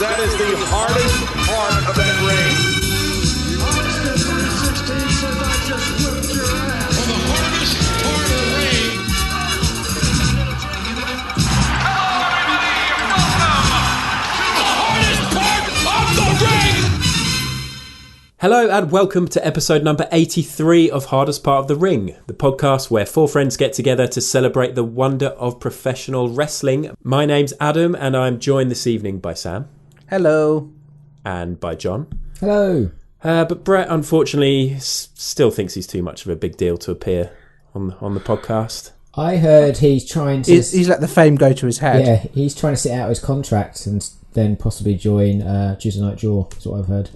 that is the hardest part of that ring. For the hardest part of the ring. Hello and welcome to episode number 83 of Hardest Part of the Ring, the podcast where four friends get together to celebrate the wonder of professional wrestling. My name's Adam and I'm joined this evening by Sam. Hello. And by John. Hello. But Brett, unfortunately, still thinks he's too much of a big deal to appear on the podcast. I heard he's trying to... He's let the fame go to his head. Yeah, he's trying to sit out his contract and then possibly join Tuesday Night Jaw, that's what I've heard.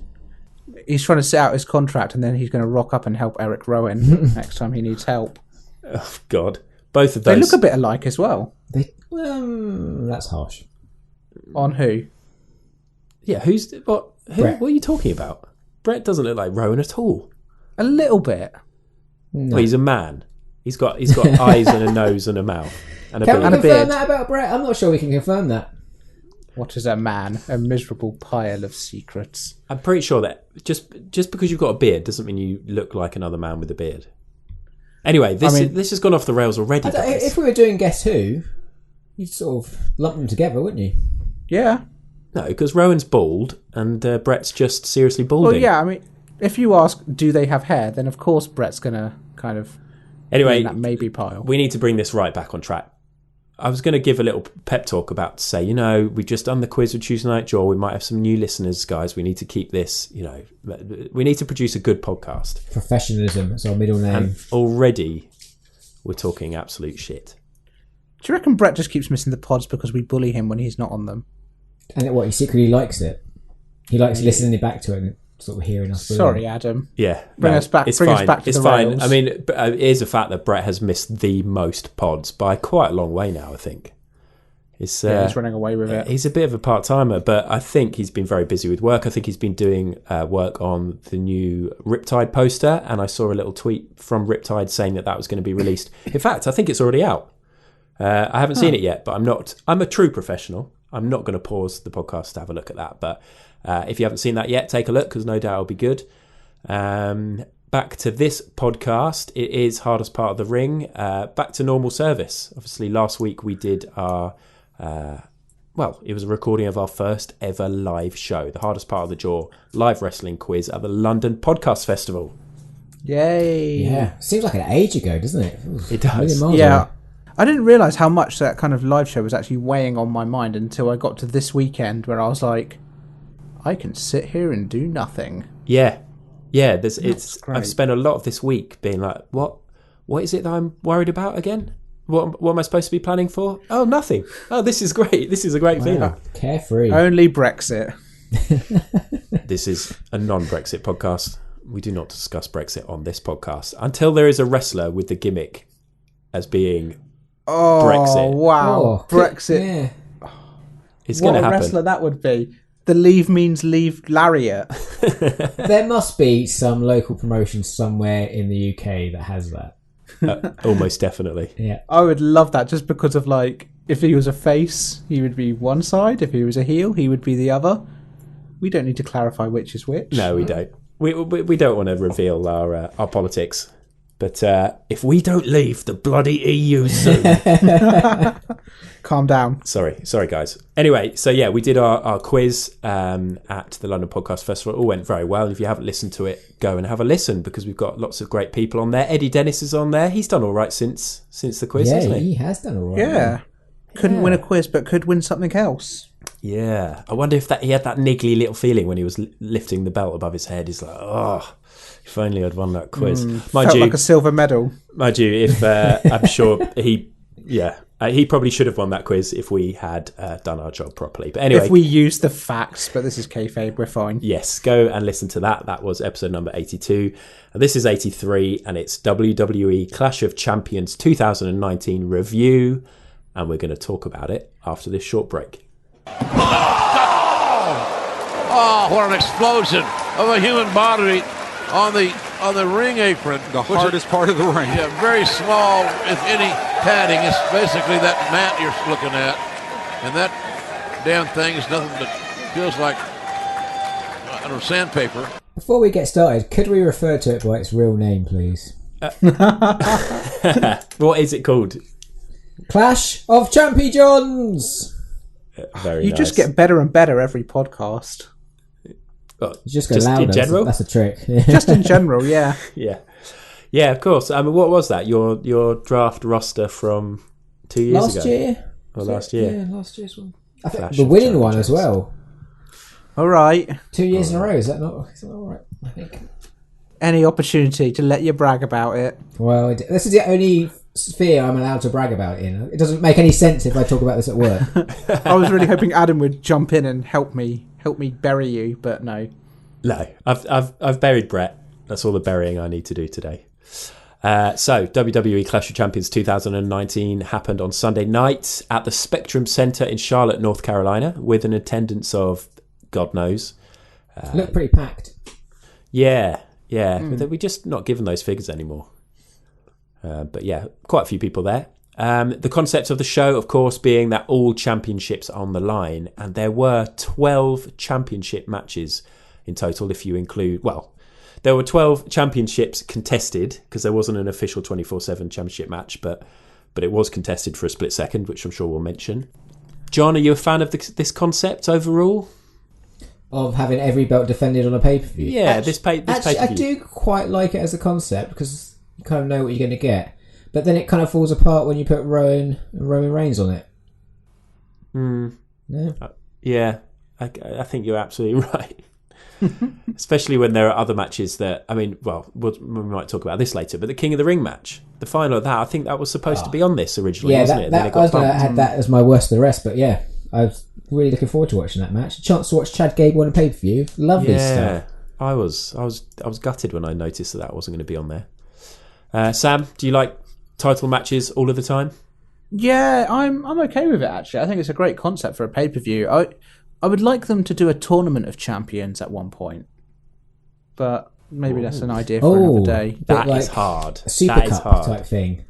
He's trying to sit out his contract and then he's going to rock up and help Eric Rowan next time he needs help. Oh, God. Both of those... They look a bit alike as well. That's harsh. On who? Yeah, what are you talking about? Brett doesn't look like Rowan at all. A little bit. No. Well, he's a man. He's got eyes and a nose and a mouth and a Can we beard. confirm that about Brett? I'm not sure we can confirm that. What is a man? A miserable pile of secrets. I'm pretty sure that just because you've got a beard doesn't mean you look like another man with a beard. Anyway, this has gone off the rails already. If we were doing Guess Who, you'd sort of lump them together, wouldn't you? Yeah. No, because Rowan's bald and Brett's just seriously balding. Well, yeah, I mean, if you ask, do they have hair, then of course Brett's going to kind of... Anyway, that maybe pile. We need to bring this right back on track. I was going to give a little pep talk about to say, we've just done the quiz with Tuesday Night Jaw. We might have some new listeners, guys. We need to keep this, we need to produce a good podcast. Professionalism, that's our middle name. And already we're talking absolute shit. Do you reckon Brett just keeps missing the pods because we bully him when he's not on them? And he secretly likes it. He likes listening back to it and sort of hearing us. Sorry, Adam. Yeah. Bring us back to the rails. It's fine. I mean, it is a fact that Brett has missed the most pods by quite a long way now, I think. He's running away with it. He's a bit of a part-timer, but I think he's been very busy with work. I think he's been doing work on the new Riptide poster, and I saw a little tweet from Riptide saying that was going to be released. In fact, I think it's already out. I haven't seen it yet, but I'm a true professional. I'm not going to pause the podcast to have a look at that, but if you haven't seen that yet, take a look because no doubt it'll be good. Back to this podcast, it is Hardest Part of the Ring. Back to normal service. Obviously, last week we did our, it was a recording of our first ever live show, the Hardest Part of the Jaw live wrestling quiz at the London Podcast Festival. Yay! Yeah, seems like an age ago, doesn't it? It does. Yeah. I didn't realise how much that kind of live show was actually weighing on my mind until I got to this weekend where I was like, I can sit here and do nothing. Yeah. I've great. spent a lot of this week being like, what is it that I'm worried about again? What am I supposed to be planning for? Oh, nothing. Oh, this is great. This is a great feeling. Carefree. Only Brexit. This is a non-Brexit podcast. We do not discuss Brexit on this podcast until there is a wrestler with the gimmick as being Brexit. Wow. Brexit. Yeah. It's going to happen. What a wrestler that would be. The leave means leave lariat. There must be some local promotion somewhere in the UK that has that. Almost definitely. Yeah. I would love that just because of if he was a face, he would be one side. If he was a heel, he would be the other. We don't need to clarify which is which. No, we don't. We don't want to reveal our politics. But if we don't leave the bloody EU soon... Calm down. Sorry, guys. Anyway, so yeah, we did our quiz at the London Podcast Festival. It all went very well. If you haven't listened to it, go and have a listen because we've got lots of great people on there. Eddie Dennis is on there. He's done all right since the quiz, hasn't he? He has done all right. Yeah. Couldn't win a quiz, but could win something else. Yeah. I wonder if he had that niggly little feeling when he was lifting the belt above his head. He's like, oh... If only I'd won that quiz. Felt like a silver medal. Mind you, if I'm sure he probably should have won that quiz if we had done our job properly. But anyway, if we used the facts, but this is kayfabe, we're fine. Yes, go and listen to that. That was episode number 82. And this is 83, and it's WWE Clash of Champions 2019 review, and we're going to talk about it after this short break. Oh, what an explosion of a human body on the ring apron. The hardest part of the ring. Yeah, very small, if any, padding. It's basically that mat you're looking at. And that damn thing is nothing but Feels like, I don't know, sandpaper. Before we get started, could we refer to it by its real name, please? What is it called? Clash of Champions! Very You nice. just get better and better every podcast. Oh, You just go louder. in general. That's a trick. Just in general, yeah. Yeah, of course. I mean, what was that? Your draft roster from 2 years last ago? year? Or last year? Yeah, last year's one. I think Clash the of winning one Champions. as well. All right. 2 years in a row. Is that not all right? I think. Any opportunity to let you brag about it. Well, this is the only sphere I'm allowed to brag about it in. It doesn't make any sense if I talk about this at work. I was really hoping Adam would jump in and help me bury you, but no. No, I've buried Brett. That's all the burying I need to do today. So, WWE Clash of Champions 2019 happened on Sunday night at the Spectrum Center in Charlotte, North Carolina, with an attendance of God knows. Looked pretty packed. Yeah. We're just not given those figures anymore. But yeah, quite a few people there. The concept of the show, of course, being that all championships are on the line, and there were 12 championship matches in total, if you include, well, there were 12 championships contested, because there wasn't an official 24/7 championship match, but it was contested for a split second, which I'm sure we'll mention. John, are you a fan of this concept overall? Of having every belt defended on a pay-per-view. Yeah, Actually, this pay-per-view. I do quite like it as a concept because you kind of know what you're going to get. But then it kind of falls apart when you put Roman Reigns on it. Yeah, I think you're absolutely right. Especially when there are other matches that, I mean, well, we might talk about this later, but the King of the Ring match, the final of that, I think that was supposed to be on this originally, wasn't it? I was going to add that as my worst of the rest, but yeah, I was really looking forward to watching that match. A chance to watch Chad Gable on a pay-per-view. Lovely stuff. I was gutted when I noticed that wasn't going to be on there. Sam, do you like title matches all of the time? Yeah, I'm okay with it, actually. I think it's a great concept for a pay-per-view. I would like them to do a tournament of champions at one point, but maybe that's an idea for another day. That like is hard. A Super That is Cup hard. type thing.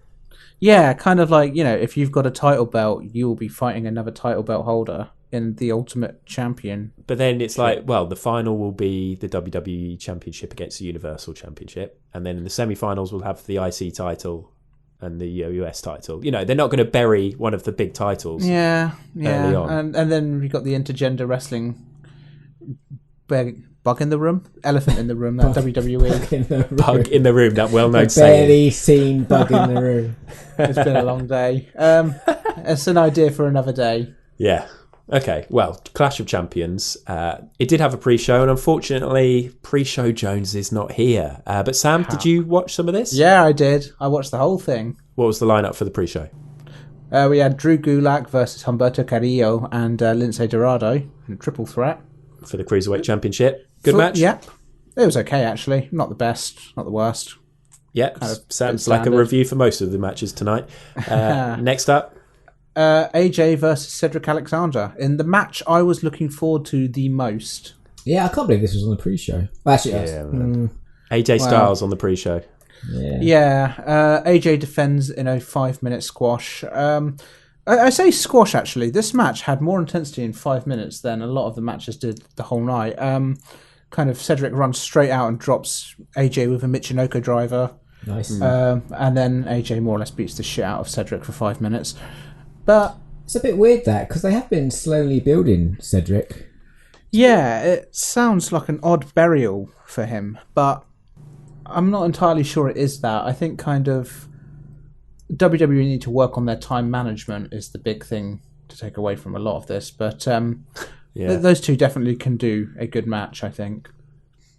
Yeah, kind of like, if you've got a title belt, you will be fighting another title belt holder in the Ultimate Champion. But then it's like, well, the final will be the WWE Championship against the Universal Championship, and then in the semi-finals we'll have the IC title and the US title. They're not going to bury one of the big titles. Yeah. Early on. And then we've got the intergender wrestling bug in the room, elephant in the room, that WWE. Bug in the room, that well-known The saying. barely seen bug in the room. It's been a long day. It's an idea for another day. Yeah. Okay, well, Clash of Champions. It did have a pre-show, and unfortunately, pre-show Jones is not here. But Sam, did you watch some of this? Yeah, I did. I watched the whole thing. What was the lineup for the pre-show? We had Drew Gulak versus Humberto Carrillo and Lince Dorado in a triple threat. For the Cruiserweight Championship. Good match? Yep. It was okay, actually. Not the best, not the worst. Yeah, Kind of sounds bit like a standard. review for most of the matches tonight. Next up, AJ versus Cedric Alexander in the match I was looking forward to the most. Yeah, I can't believe this was on the pre-show. Well, actually, AJ Styles on the pre-show. yeah. AJ defends in a 5-minute squash. I say squash, actually. This match had more intensity in 5 minutes than a lot of the matches did the whole night. Kind of Cedric runs straight out and drops AJ with a Michinoku driver. Nice. And then AJ more or less beats the shit out of Cedric for 5 minutes. But It's a bit weird that, because they have been slowly building Cedric. yeah, it sounds like an odd burial for him, but I'm not entirely sure it is that. I think kind of WWE need to work on their time management is the big thing to take away from a lot of this. But those two definitely can do a good match, I think.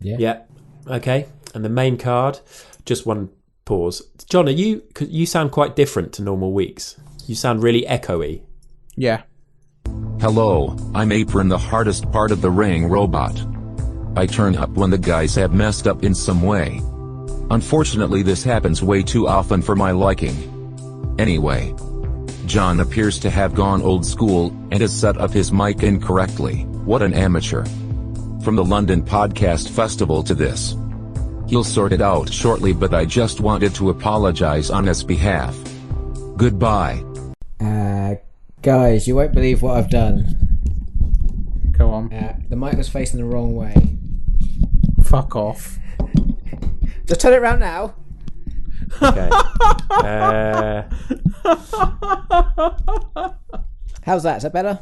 Yeah. Okay. And the main card, just one pause. John, you sound quite different to normal weeks. You sound really echoey. Yeah. Hello, I'm Apron, the hardest part of the ring robot. I turn up when the guys have messed up in some way. Unfortunately, this happens way too often for my liking. Anyway, John appears to have gone old school and has set up his mic incorrectly. What an amateur. From the London Podcast Festival to this. He'll sort it out shortly, but I just wanted to apologize on his behalf. Goodbye. Guys, you won't believe what I've done. Go on. The mic was facing the wrong way. Fuck off. Just turn it around now. Okay. How's that? Is that better?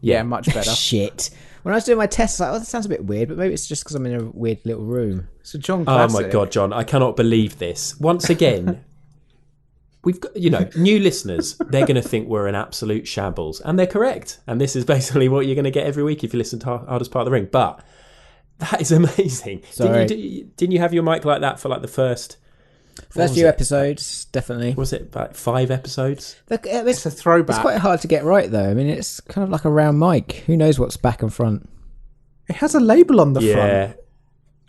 Yeah, much better. Shit. When I was doing my test, I was like, oh, that sounds a bit weird, but maybe it's just because I'm in a weird little room. So John Oh Classic. my God, John, I cannot believe this. Once again, we've got, new listeners, they're going to think we're an absolute shambles. And they're correct. And this is basically what you're going to get every week if you listen to Hardest Part of the Ring. But that is amazing. Sorry. Didn't you have your mic like that for like the first Few episodes, definitely. Was it about 5 episodes? It's a throwback. It's quite hard to get right, though. I mean, it's kind of like a round mic. Who knows what's back and front? It has a label on the front. Yeah.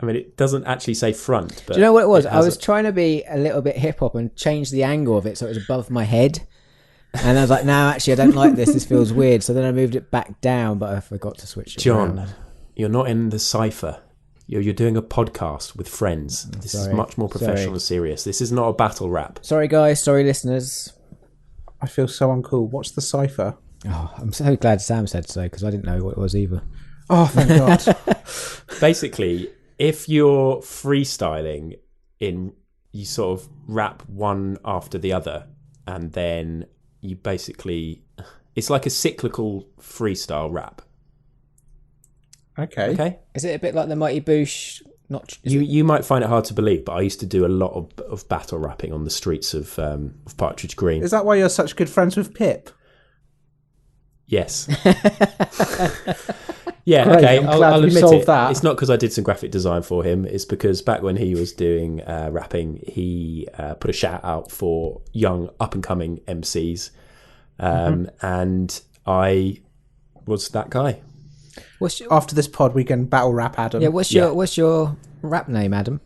I mean, it doesn't actually say front. But do you know what it was? I was trying to be a little bit hip-hop and change the angle of it so it was above my head. And I was like, no, actually, I don't like this. This feels weird. So then I moved it back down, but I forgot to switch it John, around. you're not in the cypher. You're doing a podcast with friends. This is much more professional and serious. This is not a battle rap. Sorry, guys. Sorry, listeners. I feel so uncool. What's the cipher? Oh, I'm so glad Sam said so because I didn't know what it was either. Oh, thank God. Basically, if you're freestyling you sort of rap one after the other, and then you basically... It's like a cyclical freestyle rap. Okay. Is it a bit like the Mighty Boosh? You might find it hard to believe, but I used to do a lot of battle rapping on the streets of Partridge Green. Is that why you're such good friends with Pip? Yes. Yeah, Great, okay, I'm I'll glad you admit solved it. that. It's not because I did some graphic design for him. It's because back when he was doing rapping, he put a shout out for young up-and-coming MCs. And I was that guy. After this pod, we can battle rap Adam. Yeah, what's your rap name, Adam?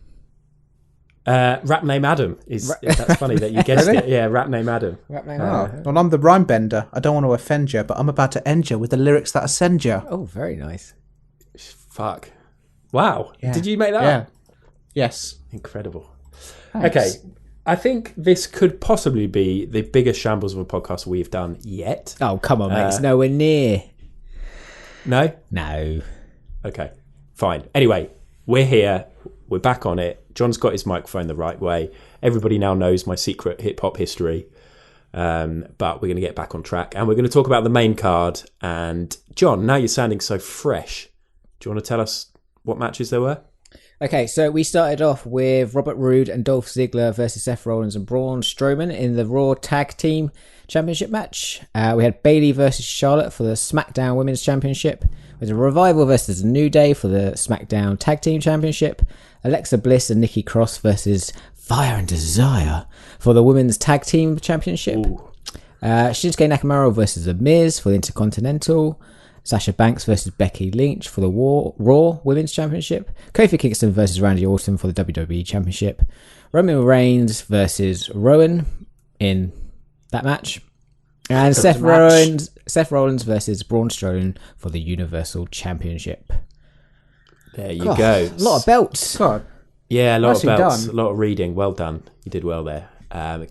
Rap name Adam that's funny that you guessed it. Yeah, rap name Adam. Rap name Well, I'm the rhyme bender. I don't want to offend you, but I'm about to end you with the lyrics that ascend you. Oh, very nice. Fuck. Wow. Yeah. Did you make that Yeah. up? Yes. Incredible. Thanks. Okay. I think this could possibly be the biggest shambles of a podcast we've done yet. Oh, come on, mate. It's nowhere near. No? No. Okay. Fine. Anyway, we're here. We're back on it. John's got his microphone the right way. Everybody now knows my secret hip-hop history. But we're going to get back on track. And we're going to talk about the main card. And John, now you're sounding so fresh. Do you want to tell us what matches there were? Okay, so we started off with Robert Roode and Dolph Ziggler versus Seth Rollins and Braun Strowman in the Raw Tag Team Championship match. We had Bayley versus Charlotte for the SmackDown Women's Championship. We had a Revival versus The New Day for the SmackDown Tag Team Championship. Alexa Bliss and Nikki Cross versus Fire and Desire for the Women's Tag Team Championship. Shinsuke Nakamura versus The Miz for the Intercontinental. Sasha Banks versus Becky Lynch for the Raw Women's Championship. Kofi Kingston versus Randy Orton for the WWE Championship. Roman Reigns versus Rowan in that match. And Seth Rollins versus Braun Strowman for the Universal Championship. There you go. A lot of belts. God. Yeah, a lot Nicely of belts, done. a lot of reading. Well done. You did well there.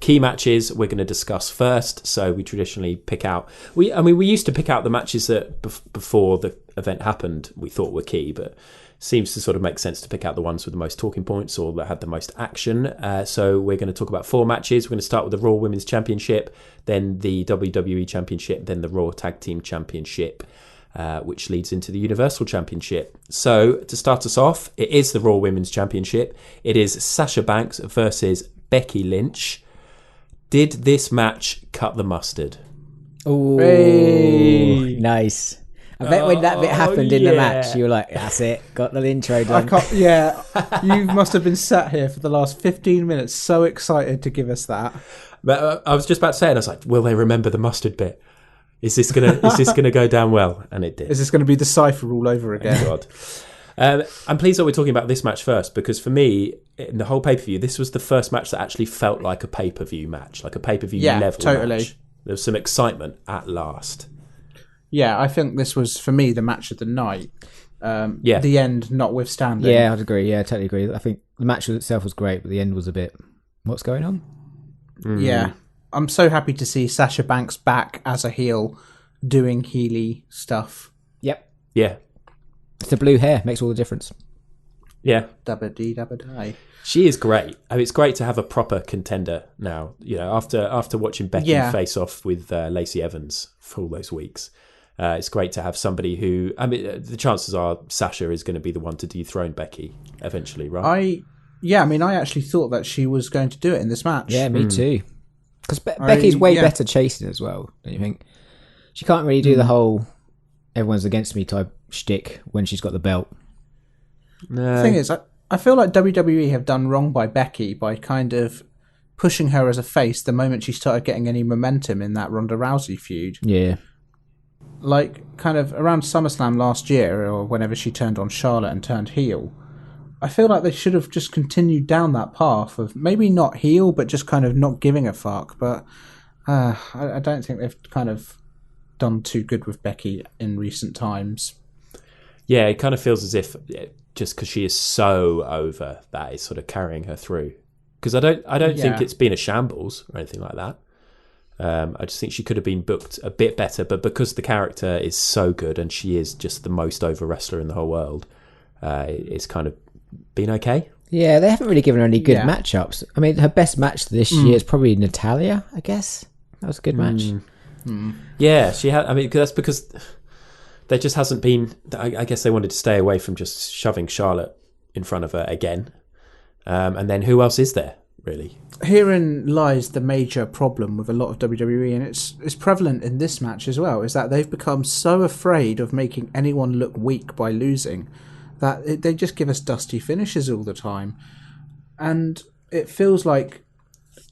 Key matches we're going to discuss first. So we traditionally pick out... we used to pick out the matches that before the event happened we thought were key, but seems to sort of make sense to pick out the ones with the most talking points or that had the most action. So we're going to talk about 4 matches. We're going to start with the Raw Women's Championship, then the WWE Championship, then the Raw Tag Team Championship, which leads into the Universal Championship. So to start us off, it is the Raw Women's Championship. It is Sasha Banks versus Becky Lynch. Did this match cut the mustard? Ooh, Hey. Nice. I bet when that bit happened in the match, you were like, that's it, got the intro done. You must have been sat here for the last 15 minutes so excited to give us that. But I was just about to say it. I was like, will they remember the mustard bit? Is this gonna go down well? And it did. Is this going to be the cipher all over again? Thank God. I'm pleased that we're talking about this match first, because for me, in the whole pay-per-view, this was the first match that actually felt like a pay-per-view match, like a pay-per-view level totally. match. There was some excitement at last. Yeah, I think this was, for me, the match of the night. The end notwithstanding. Yeah, I'd agree. Yeah, I totally agree. I think the match itself was great, but the end was a bit, what's going on? Yeah. I'm so happy to see Sasha Banks back as a heel doing Healy stuff. Yep. Yeah. It's the blue hair makes all the difference. Yeah. Dabba dee dabba die. She is great. I mean, it's great to have a proper contender now. You know, after watching Becky face off with Lacey Evans for all those weeks, it's great to have somebody who. I mean, the chances are Sasha is going to be the one to dethrone Becky eventually, right? I actually thought that she was going to do it in this match. Yeah, me too. Because Becky's way better chasing as well, don't you think? She can't really do the whole "everyone's against me" type shtick when she's got the belt. No. The thing is, I feel like WWE have done wrong by Becky by kind of pushing her as a face the moment she started getting any momentum in that Ronda Rousey feud. Yeah. Like, kind of around SummerSlam last year, or whenever she turned on Charlotte and turned heel, I feel like they should have just continued down that path of maybe not heel, but just kind of not giving a fuck. But I don't think they've kind of done too good with Becky in recent times. Yeah, it kind of feels as if just because she is so over, that is sort of carrying her through. Because I don't think it's been a shambles or anything like that. I just think she could have been booked a bit better, but because the character is so good and she is just the most over wrestler in the whole world, it's kind of been okay. Yeah, they haven't really given her any good matchups. I mean, her best match this year is probably Natalia, I guess. That was a good match. Yeah, she had. I mean, that's because there just hasn't been. I guess they wanted to stay away from just shoving Charlotte in front of her again. And then who else is there, really? Herein lies the major problem with a lot of WWE, and it's prevalent in this match as well, is that they've become so afraid of making anyone look weak by losing that they just give us dusty finishes all the time. And it feels like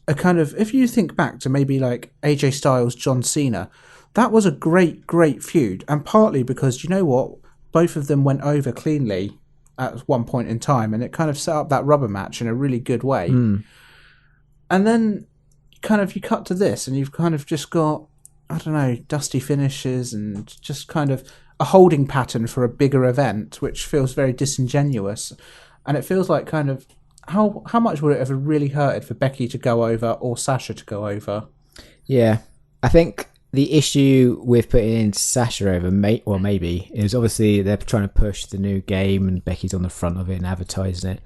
a kind of, if you think back to maybe like AJ Styles, John Cena, that was a great, great feud. And partly because, you know what, both of them went over cleanly at one point in time, and it kind of set up that rubber match in a really good way. And then kind of you cut to this and you've kind of just got, I don't know, dusty finishes and just kind of a holding pattern for a bigger event, which feels very disingenuous. And it feels like kind of, how much would it have really hurted for Becky to go over or Sasha to go over? Yeah, I think the issue with putting in Sasha over, maybe, is obviously they're trying to push the new game and Becky's on the front of it and advertising it.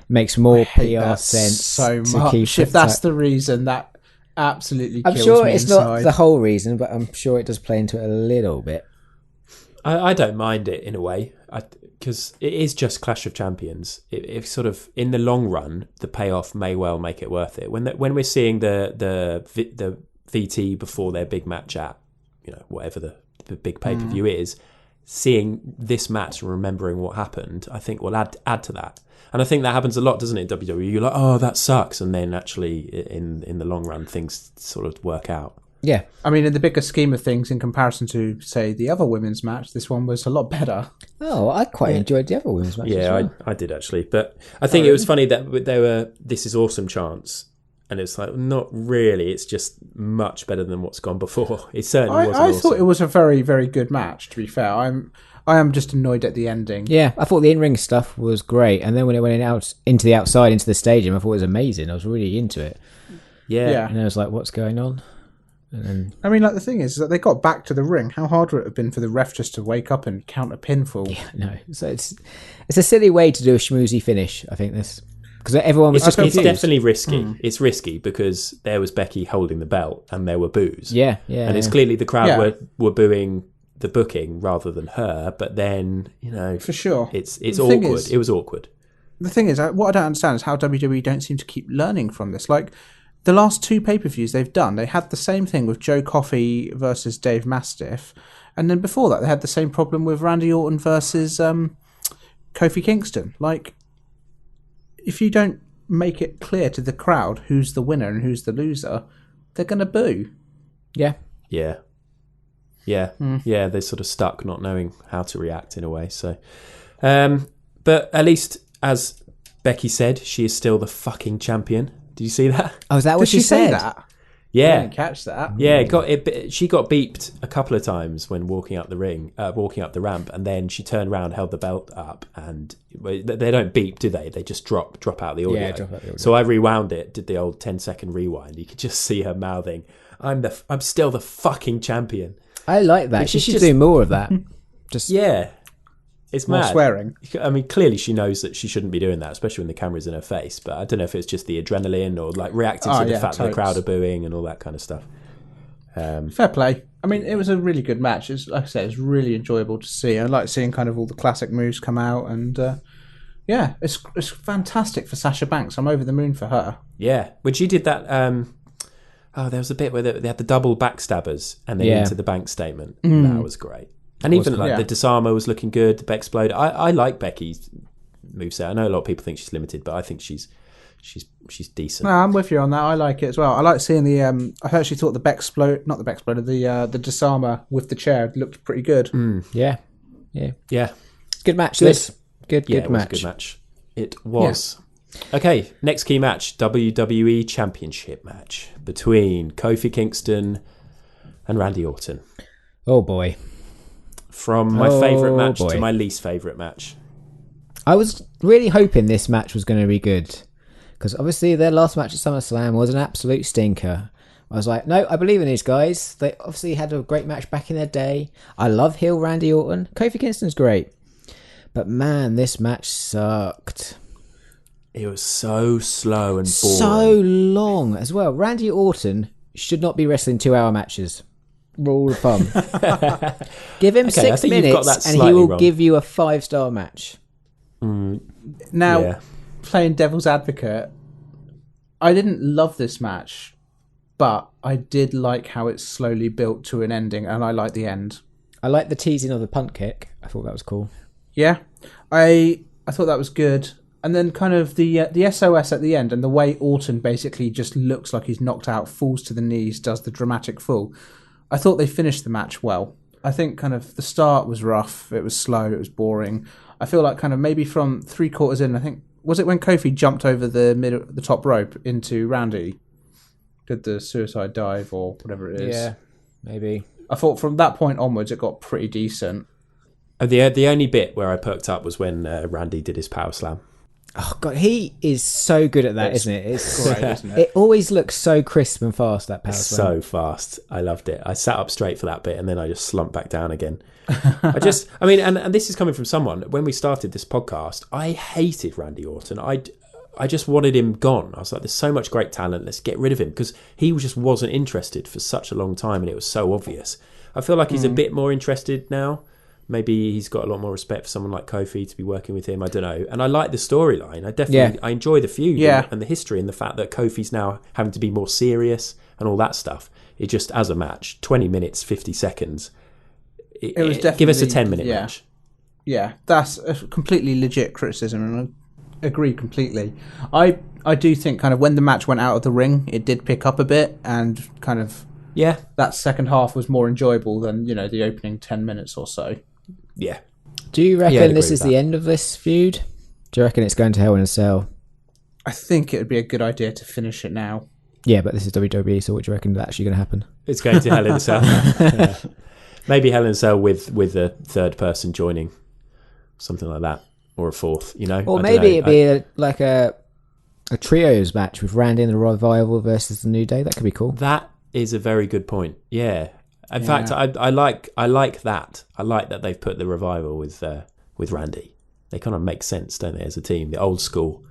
Makes more PR sense so to much. keep If that's the reason, that absolutely kills me. I'm sure it's inside. not the whole reason, but I'm sure it does play into it a little bit. I don't mind it in a way, because it is just Clash of Champions. It sort of, in the long run, the payoff may well make it worth it. When we're seeing the VT before their big match at, you know, whatever the big pay-per-view is, seeing this match and remembering what happened, I think will add to that. And I think that happens a lot, doesn't it, in WWE? You're like, oh, that sucks. And then actually, in the long run, things sort of work out. Yeah. I mean, in the bigger scheme of things, in comparison to, say, the other women's match, this one was a lot better. Oh, I quite enjoyed the other women's match. Yeah, as well. I did actually. But I think it was funny that there were "This Is Awesome" chants. And it's like, not really. It's just much better than what's gone before. It certainly wasn't I awesome. thought it was a very, very good match, to be fair. I am just annoyed at the ending. Yeah, I thought the in-ring stuff was great. And then when it went out into the outside, into the stadium, I thought it was amazing. I was really into it. Yeah. And I was like, what's going on? And then, I mean, like, the thing is that they got back to the ring. How hard would it have been for the ref just to wake up and count a pinfall? yeah, no. So it's a silly way to do a schmoozy finish, I think, this. Because everyone was just It's confused. definitely risky. It's risky because there was Becky holding the belt and there were boos. Yeah. And it's clearly the crowd were booing the booking rather than her. But then, you know, For sure. it's The thing awkward. is- It was awkward. The thing is, what I don't understand is how WWE don't seem to keep learning from this. Like, the last two pay-per-views they've done, they had the same thing with Joe Coffey versus Dave Mastiff. And then before that, they had the same problem with Randy Orton versus Kofi Kingston. Like, if you don't make it clear to the crowd who's the winner and who's the loser, they're going to boo. Yeah. Yeah. Yeah, they're sort of stuck not knowing how to react in a way. So, but at least, as Becky said, she is still the fucking champion. Did you see that? Oh, is that what Did she say said? that? I Yeah. didn't catch that. Yeah, she got beeped a couple of times when walking up the ramp, and then she turned around, held the belt up, and they don't beep, do they? They just drop out the audio. Yeah, drop out the audio. So I rewound it, did the old 10-second rewind. You could just see her mouthing, "I'm still the fucking champion." I like that. Which She is should just- do more of that. Just It's more mad. swearing. I mean, clearly she knows that she shouldn't be doing that, especially when the camera's in her face. But I don't know if it's just the adrenaline or like reacting to the fact that the crowd are booing and all that kind of stuff. Fair play. I mean, it was a really good match. It's, like I said, it's really enjoyable to see. I like seeing kind of all the classic moves come out, and it's fantastic for Sasha Banks. I'm over the moon for her. Yeah, when she did that. There was a bit where they had the double backstabbers and then into the bank statement. That was great. And even the disarmer was looking good. The Bexplode. I like Becky's moveset. I know a lot of people think she's limited, but I think she's decent. No, I'm with you on that. I like it as well. I like seeing the. I actually thought the Bexplode, not the Bexplode, the disarmer with the chair looked pretty good. Yeah. Good match. Good. This good It was match. a good match. It was. Okay, next key match, WWE Championship match between Kofi Kingston and Randy Orton. Oh boy. From my favourite match to my least favourite match. I was really hoping this match was going to be good, because obviously their last match at SummerSlam was an absolute stinker. I was like, no, I believe in these guys. They obviously had a great match back in their day. I love heel Randy Orton. Kofi Kingston's great. But man, this match sucked. It was so slow and boring. So long as well. Randy Orton should not be wrestling 2-hour matches. Rule of thumb. Give him 6 minutes and he will give you a 5-star match. Now, playing devil's advocate, I didn't love this match, but I did like how it slowly built to an ending, and I like the end. I like the teasing of the punt kick. I thought that was cool. Yeah, I thought that was good. And then kind of the SOS at the end, and the way Orton basically just looks like he's knocked out, falls to the knees, does the dramatic fall. I thought they finished the match well. I think kind of the start was rough. It was slow. It was boring. I feel like kind of maybe from 3/4 in, I think, was it when Kofi jumped over the top rope into Randy? Did the suicide dive or whatever it is? Yeah, maybe. I thought from that point onwards it got pretty decent. The only bit where I perked up was when Randy did his power slam. Oh god, he is so good at that, isn't it? It's great, isn't it? It always looks so crisp and fast, that power It's slam. so fast. I loved it. I sat up straight for that bit and then I just slumped back down again. And this is coming from someone, when we started this podcast, I hated Randy Orton. I just wanted him gone. I was like, there's so much great talent, let's get rid of him, because he just wasn't interested for such a long time and it was so obvious. I feel like he's a bit more interested now. Maybe he's got a lot more respect for someone like Kofi to be working with him. I don't know. And I like the storyline. I enjoy the feud and the history and the fact that Kofi's now having to be more serious and all that stuff. It just, as a match, 20 minutes, 50 seconds. It was definitely, give us a 10-minute match. Yeah, that's a completely legit criticism, and I agree completely. I do think kind of when the match went out of the ring, it did pick up a bit, and kind of that second half was more enjoyable than, the opening 10 minutes or so. Yeah. Do you reckon this is the end of this feud? Do you reckon it's going to Hell in a Cell? I think it would be a good idea to finish it now. Yeah, but this is WWE, so what do you reckon is actually going to happen? It's going to Hell in a Cell. Maybe Hell in a Cell with a third person joining, something like that, or a fourth. Or maybe it'd be a trios match with Randy and the Revival versus the New Day. That could be cool. That is a very good point. Yeah. In fact, I like that. I like that they've put the Revival with Randy. They kind of make sense, don't they, as a team? The old school.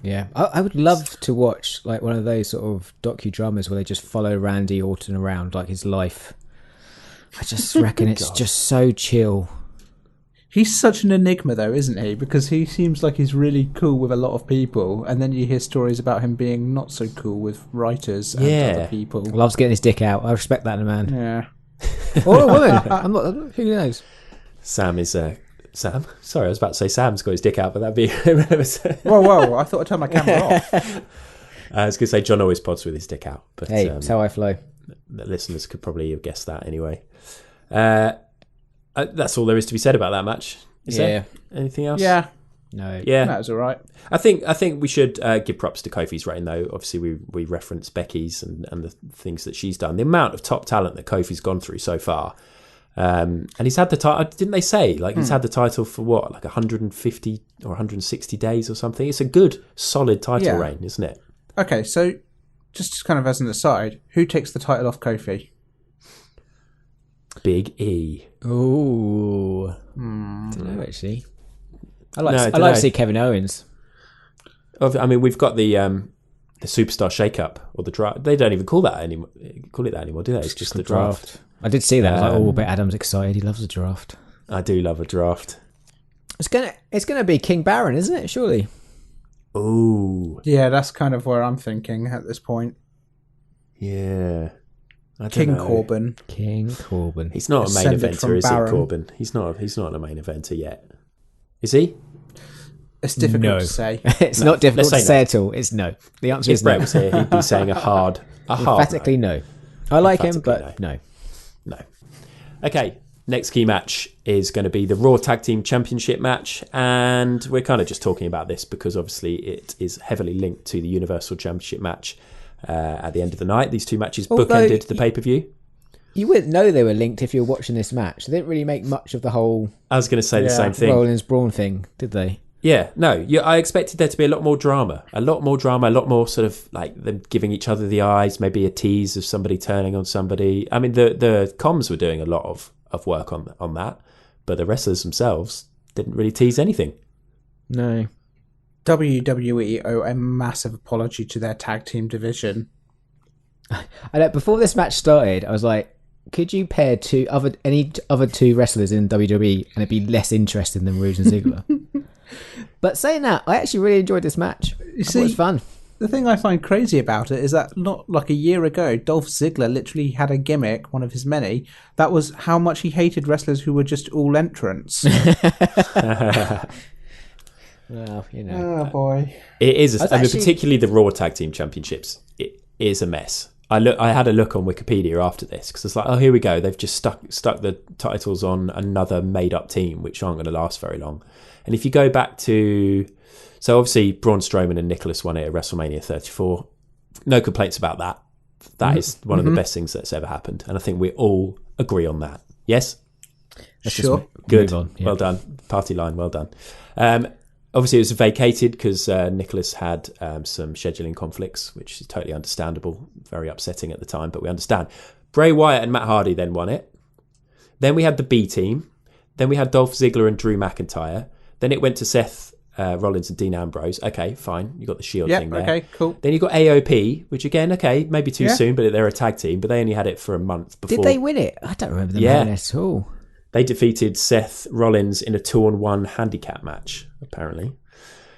Yeah, I would love to watch like one of those sort of docudramas where they just follow Randy Orton around, like his life. I just reckon it's just so chill. He's such an enigma, though, isn't he? Because he seems like he's really cool with a lot of people, and then you hear stories about him being not so cool with writers and other people. Loves getting his dick out. I respect that in a man. Yeah. Or a woman. I'm not. Who knows? Sam is Sam? Sorry, I was about to say Sam's got his dick out, but that'd be... Whoa, I thought I'd turn my camera off. I was going to say John always pods with his dick out. But, hey, that's how I flow. The listeners could probably have guessed that anyway. That's all there is to be said about that match. Is there anything else? Yeah. No. Yeah. That was all right. I think we should give props to Kofi's reign, though. Obviously, we referenced Becky's and the things that she's done. The amount of top talent that Kofi's gone through so far. And he's had the title, didn't they say? Like, he's had the title for what? Like 150 or 160 days or something? It's a good, solid title reign, isn't it? Okay, so just kind of as an aside, who takes the title off Kofi? Big E. Ooh. Don't know, actually. I like No, I I don't like know. to see Kevin Owens. I mean, we've got the Superstar Shake-Up, or the draft. They don't even call that anymore. Call it that anymore, do they? It's just the draft. I did see that. I was like, but Adam's excited. He loves the draft. I do love a draft. It's gonna be King Baron, isn't it? Surely. Ooh, Yeah, that's kind of where I'm thinking at this point. yeah. I don't King know. Corbin. King Corbin. He's not a main Ascended eventer, from is he, Baron. Corbin? He's not a main eventer yet. Is he? It's difficult No. to say. It's not difficult to let's say say at all. It's no. The answer If is no. Brett was here, he'd be saying a hard Emphatically no. I like him, Emphatically but no. no. Okay, next key match is going to be the Raw Tag Team Championship match, and we're kind of just talking about this because obviously it is heavily linked to the Universal Championship match at the end of the night. These two matches Although bookended the pay-per-view. You wouldn't know they were linked if you were watching this match. They didn't really make much of the whole I was going to say the same thing. Rollins Braun thing, did they? Yeah, no, I expected there to be a lot more drama, a lot more sort of like them giving each other the eyes, maybe a tease of somebody turning on somebody. I mean, the comms were doing a lot of work on that, but the wrestlers themselves didn't really tease anything. No. WWE owe a massive apology to their tag team division. I know, before this match started, I was like, could you pair any other two wrestlers in WWE and it'd be less interesting than Rude and Ziggler? But saying that, I actually really enjoyed this match. I thought it was fun. The thing I find crazy about it is that not like a year ago, Dolph Ziggler literally had a gimmick, one of his many, that was how much he hated wrestlers who were just all entrants. Well, you know. Oh boy. It is, actually- particularly the Raw Tag Team Championships. It is a mess. I had a look on Wikipedia after this because it's like, oh, here we go. They've just stuck the titles on another made-up team, which aren't going to last very long. And if you go back to... So obviously, Braun Strowman and Nicholas won it at WrestleMania 34. No complaints about that. That is one of the best things that's ever happened. And I think we all agree on that. Yes? Let's Sure. just Good. move on. Yeah. Well done. Party line, well done. Obviously, it was vacated because Nicholas had some scheduling conflicts, which is totally understandable. Very upsetting at the time, but we understand. Bray Wyatt and Matt Hardy then won it. Then we had the B team. Then we had Dolph Ziggler and Drew McIntyre. Then it went to Seth Rollins and Dean Ambrose. Okay, fine. You got the Shield thing there. Okay, cool. Then you got AOP, which again, okay, maybe too soon, but they're a tag team. But they only had it for a month before. Did they win it? I don't remember them Yeah. having it at all. They defeated Seth Rollins in a 2-on-1 handicap match, apparently.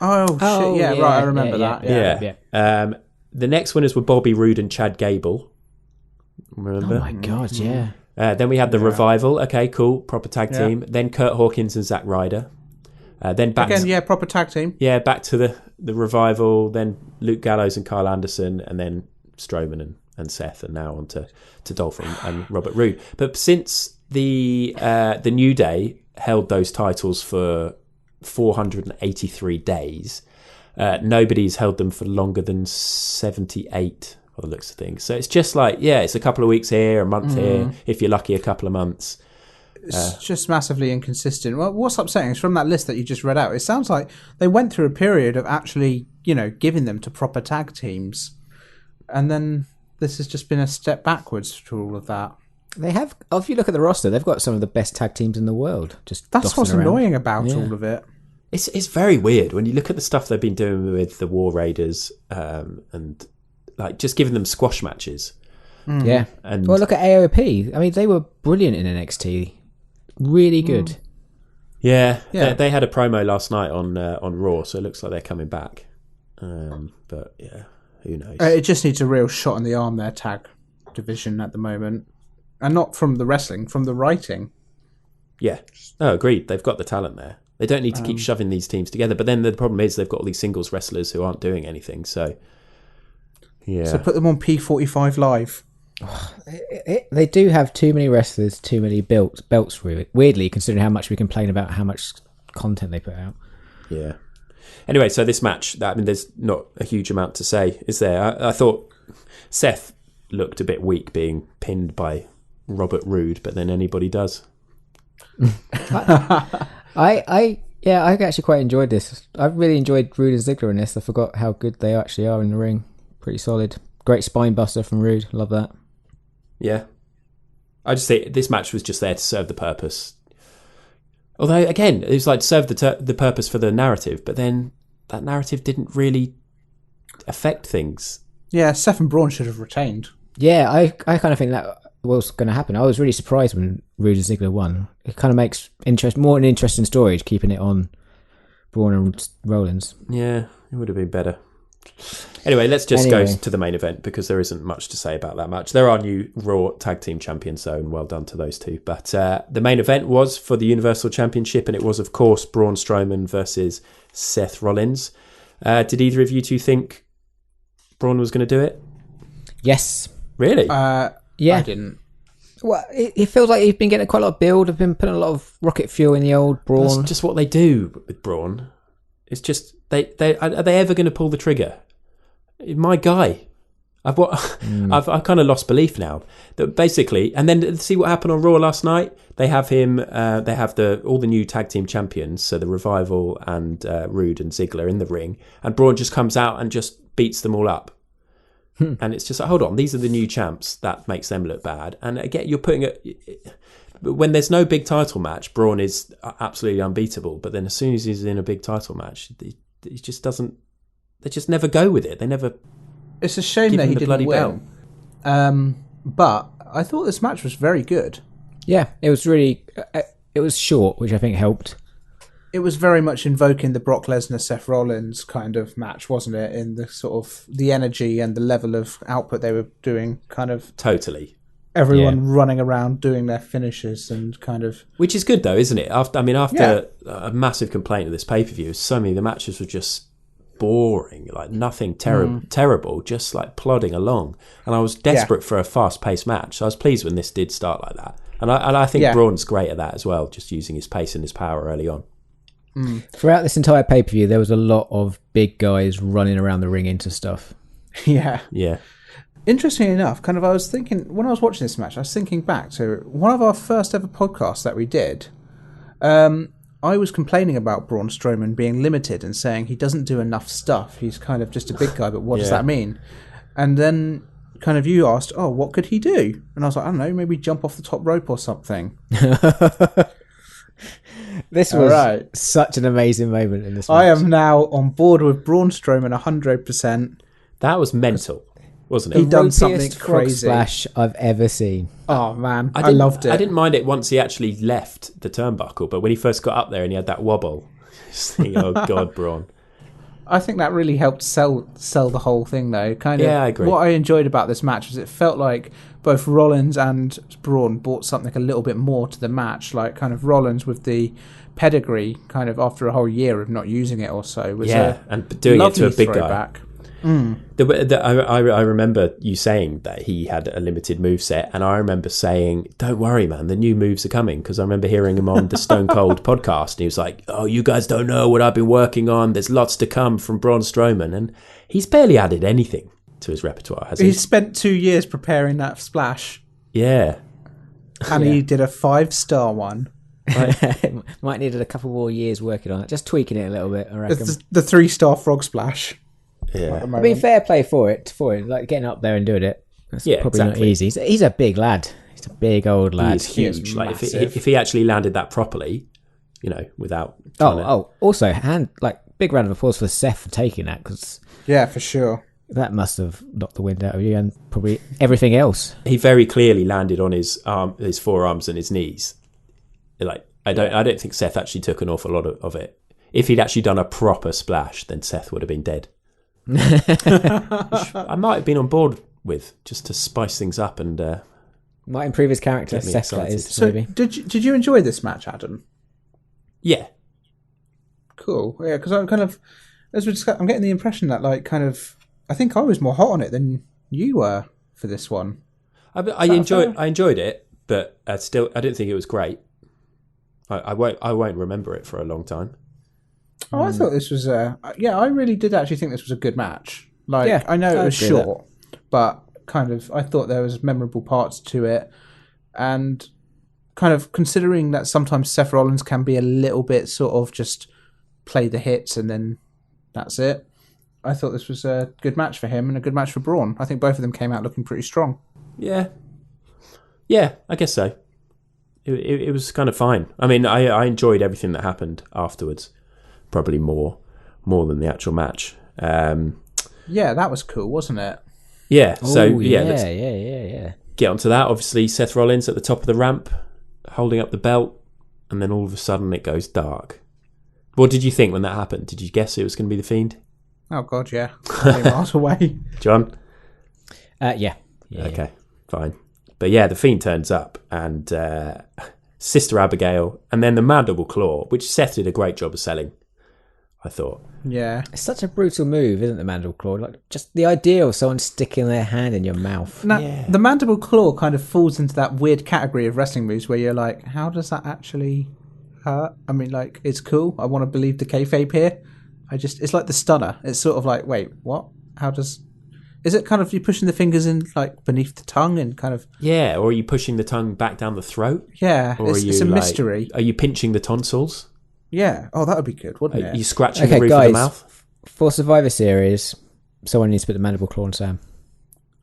Oh, shit, yeah, right, I remember that. Yeah. The next winners were Bobby Roode and Chad Gable. Remember? Oh my god, yeah. Then we had the Revival. Okay, cool. Proper tag Yeah. team. Then Kurt Hawkins and Zack Ryder. Then back Again, to, yeah, proper tag team. back to the Revival. Then Luke Gallows and Kyle Anderson. And then Strowman and Seth. And now on to Dolph and Robert Roode. But since the New Day held those titles for 483 days, nobody's held them for longer than 78 by the looks of things. So it's just like, it's a couple of weeks here, a month here, if you're lucky, a couple of months. It's just massively inconsistent. Well, what's upsetting is from that list that you just read out, it sounds like they went through a period of actually, giving them to proper tag teams. And then this has just been a step backwards to all of that. They have. If you look at the roster, they've got some of the best tag teams in the world. Just That's dossing what's around. annoying about all of it. It's very weird when you look at the stuff they've been doing with the War Raiders and like just giving them squash matches. Yeah. And Well, look at AOP. I mean, they were brilliant in NXT. Really good. yeah. Yeah. They had a promo last night on Raw, so it looks like they're coming back. But yeah, who knows? It just needs a real shot in the arm, their tag division at the moment. And not from the wrestling, from the writing. Yeah. Oh, agreed. They've got the talent there. They don't need to keep shoving these teams together. But then the problem is they've got all these singles wrestlers who aren't doing anything. So, yeah. So put them on P45 Live. They do have too many wrestlers, too many belts. Weirdly, considering how much we complain about how much content they put out. Yeah. Anyway, so this match, there's not a huge amount to say, is there? I thought Seth looked a bit weak being pinned by Robert Roode, but then anybody does. I actually quite enjoyed this. I really enjoyed Rude and Ziggler in this. I forgot how good they actually are in the ring. Pretty solid. Great spine buster from Rude. Love that. Yeah. I just think this match was just there to serve the purpose. Although, again, it was like to serve the purpose for the narrative, but then that narrative didn't really affect things. Yeah, Seth and Braun should have retained. Yeah, I kind of think that was going to happen. I was really surprised when Rude and Ziggler won. It kind of makes more an interesting story, keeping it on Braun and Rollins. Yeah, it would have been better. Anyway, let's just go to the main event because there isn't much to say about that match. There are new Raw Tag Team Champions, so well done to those two. But the main event was for the Universal Championship, and it was, of course, Braun Strowman versus Seth Rollins. Did either of you two think Braun was going to do it? Yes. Really? Yeah. I didn't. Well, it feels like he's been getting quite a lot of build. I've been putting a lot of rocket fuel in the old Braun. That's just what they do with Braun. It's just, are they ever going to pull the trigger? My guy. I've kind of lost belief now. That basically, and then see what happened on Raw last night. They have him. They have all the new tag team champions, so the Revival and Rude and Ziggler in the ring, and Braun just comes out and just beats them all up. And it's just like, hold on, these are the new champs. That makes them look bad. And again, you're putting it when there's no big title match. Braun is absolutely unbeatable. But then as soon as he's in a big title match, he just doesn't. They just never go with it. They never. It's a shame that he didn't win. But I thought this match was very good. Yeah, it was really. It was short, which I think helped. It was very much invoking the Brock Lesnar Seth Rollins kind of match, wasn't it? In the sort of the energy and the level of output they were doing, kind of totally. Everyone running around doing their finishes and kind of. Which is good though, isn't it? After a massive complaint of this pay-per-view, so many of the matches were just boring, like nothing terrible, just like plodding along. And I was desperate for a fast-paced match, so I was pleased when this did start like that. And I think Braun's great at that as well, just using his pace and his power early on. Throughout this entire pay-per-view, there was a lot of big guys running around the ring into stuff. Yeah. Interestingly enough, kind of I was thinking, when I was watching this match, I was thinking back to one of our first ever podcasts that we did. I was complaining about Braun Strowman being limited and saying he doesn't do enough stuff. He's kind of just a big guy, but what does that mean? And then kind of you asked, oh, what could he do? And I was like, I don't know, maybe jump off the top rope or something. This was such an amazing moment in this match. I am now on board with Braun Strowman 100%. That was mental, wasn't it? He done something crazy. Splash I've ever seen. Oh man, I loved it. I didn't mind it once he actually left the turnbuckle, but when he first got up there and he had that wobble, just thinking, oh god, Braun. I think that really helped sell the whole thing, though. I agree. What I enjoyed about this match was it felt like both Rollins and Braun brought something a little bit more to the match. Like kind of Rollins with the pedigree, kind of after a whole year of not using it or so, was and doing it to a big throwback. guy. I remember you saying that he had a limited moveset, and I remember saying, don't worry, man, the new moves are coming, because I remember hearing him on the Stone Cold podcast, and he was like, oh, you guys don't know what I've been working on. There's lots to come from Braun Strowman, and he's barely added anything to his repertoire, has he? He spent 2 years preparing that splash. Yeah. And he did a 5-star one. Might need a couple more years working on it, just tweaking it a little bit, I reckon. The 3-star frog splash. Yeah, I mean, fair play for it, like getting up there and doing it. That's probably not easy. He's a big lad. He's a big old lad. He's huge. Like if he actually landed that properly, without. Also, big round of applause for Seth for taking that, because for sure, that must have knocked the wind out of you and probably everything else. He very clearly landed on his forearms and his knees. Like I don't think Seth actually took an awful lot of it. If he'd actually done a proper splash, then Seth would have been dead. I might have been on board with, just to spice things up and might improve his character. Seth, that is. So maybe. Did you enjoy this match, Adam? Yeah. Cool. Yeah, because I'm kind of, as we discussed, I'm getting the impression that I think I was more hot on it than you were for this one. I enjoyed it, but I don't think it was great. I won't remember it for a long time. Oh, I thought this was I really did actually think this was a good match. I know it was short, but kind of I thought there was memorable parts to it, and kind of considering that sometimes Seth Rollins can be a little bit sort of just play the hits and then that's it. I thought this was a good match for him and a good match for Braun. I think both of them came out looking pretty strong. Yeah. Yeah, I guess so. It was kind of fine. I mean, I enjoyed everything that happened afterwards. Probably more than the actual match. Yeah, that was cool, wasn't it? Yeah. So yeah, let's get onto that. Obviously, Seth Rollins at the top of the ramp, holding up the belt, and then all of a sudden it goes dark. What did you think when that happened? Did you guess it was going to be the Fiend? Oh God, yeah, 20 miles away. John? Yeah. Okay, fine. But yeah, the Fiend turns up, and Sister Abigail, and then the Mandible Claw, which Seth did a great job of selling, I thought. Yeah, It's such a brutal move, isn't the mandible claw? Like just the idea of someone sticking their hand in your mouth. now, the mandible claw kind of falls into that weird category of wrestling moves where you're like, how does that actually hurt? I mean, like, it's cool. I want to believe the kayfabe here. It's like the stunner. It's sort of like, wait, what? Is it kind of you pushing the fingers in like beneath the tongue and kind of... Yeah, or are you pushing the tongue back down the throat? Yeah, Or it's a mystery. Are you pinching the tonsils? Yeah. Oh, that would be good, wouldn't Are it? you scratching Okay, the roof guys. of the mouth? For Survivor Series, someone needs to put the mandible claw on Sam.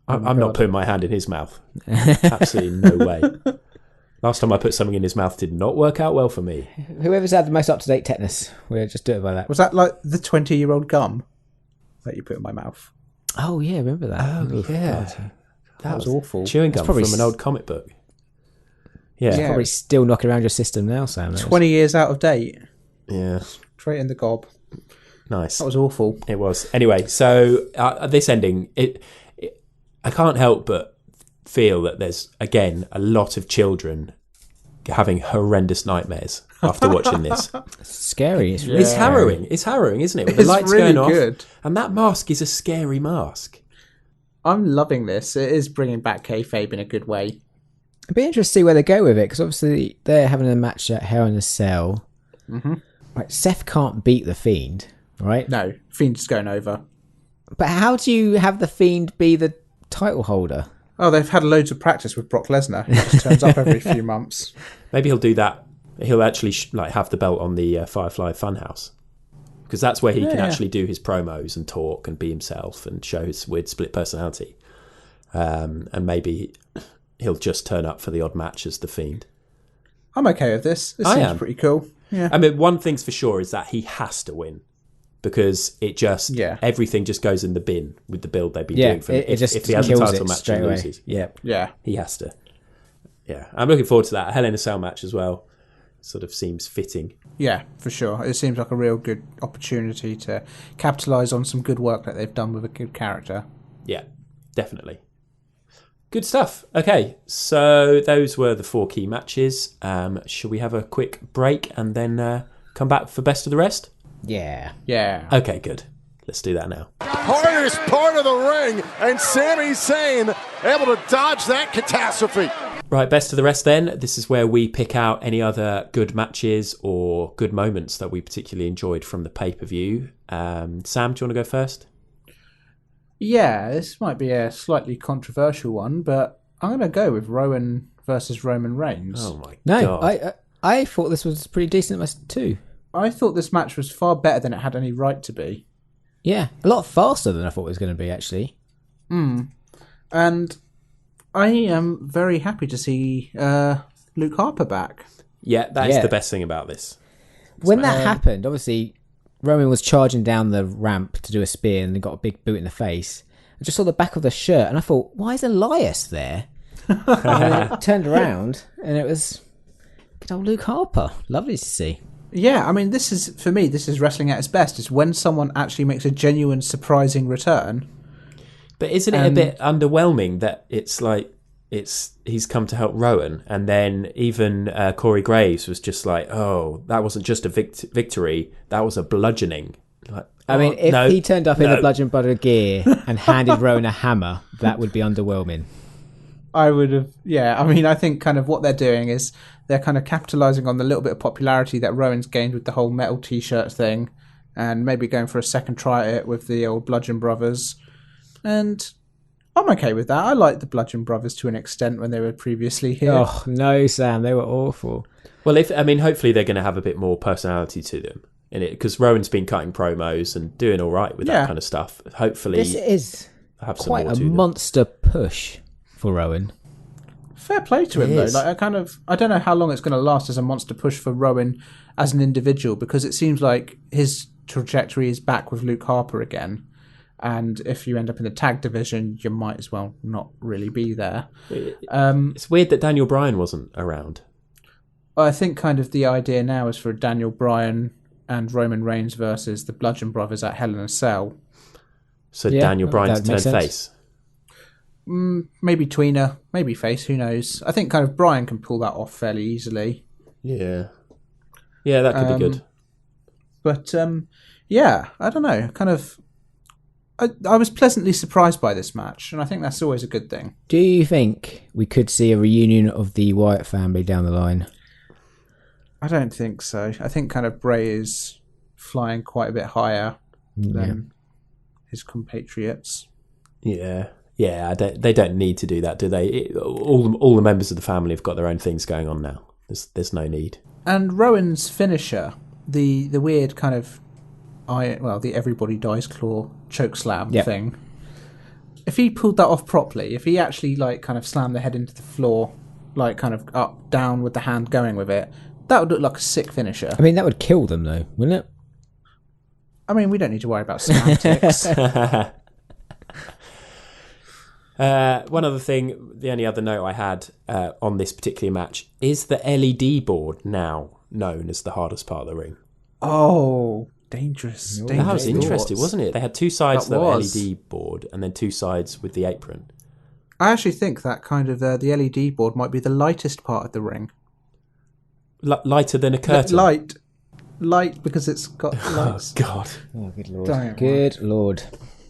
I'm not putting my hand in his mouth. Absolutely no way. Last time I put something in his mouth did not work out well for me. Whoever's had the most up-to-date tetanus, we'll just do it by that. Was that like the 20-year-old gum that you put in my mouth? Oh, yeah, remember that? Oh, yeah. That was awful. Chewing gum probably from an old comic book. Yeah. Yeah. Probably still knocking around your system now, Sam. 20 years out of date. Yeah. Straight in the gob. Nice. That was awful. It was. Anyway, so this ending, I can't help but feel that there's, again, a lot of children having horrendous nightmares after watching this. It's scary. It's harrowing. It's harrowing, isn't it? With the It's lights really going off. good. And that mask is a scary mask. I'm loving this. It is bringing back kayfabe in a good way. It'd be interesting to see where they go with it, because obviously they're having a match at Hell in a Cell. Mm-hmm. Right, Seth can't beat the Fiend, right? No, Fiend's going over. But how do you have the Fiend be the title holder? Oh, they've had loads of practice with Brock Lesnar. He just turns up every few months. Maybe he'll do that. He'll actually have the belt on the Firefly Funhouse. Because that's where he can actually do his promos and talk and be himself and show his weird split personality. And maybe he'll just turn up for the odd match as the Fiend. I'm okay with this. This seems pretty cool. Yeah. I mean, one thing's for sure is that he has to win. Because it just, everything just goes in the bin with the build they've been doing for him. If he has a title match and loses. Yeah. He has to. Yeah. I'm looking forward to that. A Hell in a Cell match as well. Sort of seems fitting. Yeah, for sure. It seems like a real good opportunity to capitalise on some good work that they've done with a good character. Yeah, definitely. Good stuff. Okay, so those were the 4 key matches. Shall we have a quick break and then come back for best of the rest? Yeah. Yeah. Okay, good. Let's do that now. Hardest part of the ring, and Sami Zayn able to dodge that catastrophe. Right, best of the rest then. This is where we pick out any other good matches or good moments that we particularly enjoyed from the pay-per-view. Sam, do you want to go first? Yeah, this might be a slightly controversial one, but I'm going to go with Rowan versus Roman Reigns. Oh my No, God. I thought this was pretty decent too. I thought this match was far better than it had any right to be. Yeah, a lot faster than I thought it was going to be, actually. And I am very happy to see Luke Harper back. Yeah, that is the best thing about this. When that happened, obviously, Roman was charging down the ramp to do a spear and he got a big boot in the face. I just saw the back of the shirt and I thought, why is Elias there? And then it turned around and it was good old Luke Harper. Lovely to see. Yeah, I mean, this is wrestling at its best. It's when someone actually makes a genuine, surprising return. But isn't it a bit underwhelming that it's like he's come to help Rowan, and then even Corey Graves was just like, oh, that wasn't just a victory, that was a bludgeoning. Like, I mean, if he turned up in the bludgeon butter gear and handed Rowan a hammer, that would be underwhelming. I would have, I mean, I think kind of what they're doing is they're kind of capitalising on the little bit of popularity that Rowan's gained with the whole metal t-shirt thing, and maybe going for a second try at it with the old Bludgeon Brothers. And I'm okay with that. I like the Bludgeon Brothers to an extent when they were previously here. Oh, no, Sam, they were awful. Well, hopefully they're going to have a bit more personality to them in it, because Rowan's been cutting promos and doing all right with that kind of stuff. Hopefully, this is have some quite more a to them. monster push for Rowan. Fair play to him, though. Like, I don't know how long it's going to last as a monster push for Rowan as an individual, because it seems like his trajectory is back with Luke Harper again. And if you end up in the tag division, you might as well not really be there. It's weird that Daniel Bryan wasn't around. I think kind of the idea now is for Daniel Bryan and Roman Reigns versus the Bludgeon Brothers at Hell in a Cell. So Daniel Bryan to turn face? Maybe tweener, maybe face, who knows. I think kind of Bryan can pull that off fairly easily. Yeah, that could be good. But I don't know. Kind of, I was pleasantly surprised by this match, and I think that's always a good thing. Do you think we could see a reunion of the Wyatt family down the line? I don't think so. I think kind of Bray is flying quite a bit higher than his compatriots. Yeah. They don't need to do that, do they? All the members of the family have got their own things going on now. There's no need. And Rowan's finisher, the weird kind of the everybody dies claw choke slam thing. If he pulled that off properly, if he actually like kind of slammed the head into the floor, like kind of up down with the hand going with it, that would look like a sick finisher. I mean, that would kill them though, wouldn't it? I mean, we don't need to worry about semantics. One other thing, the only other note I had on this particular match is the LED board now known as the hardest part of the ring. Oh, dangerous. That was interesting, wasn't it? They had two sides to the LED board and then two sides with the apron. I actually think that kind of the LED board might be the lightest part of the ring. Lighter than a curtain? Light because it's got lights. Oh, God. Oh, good Lord. Good Lord.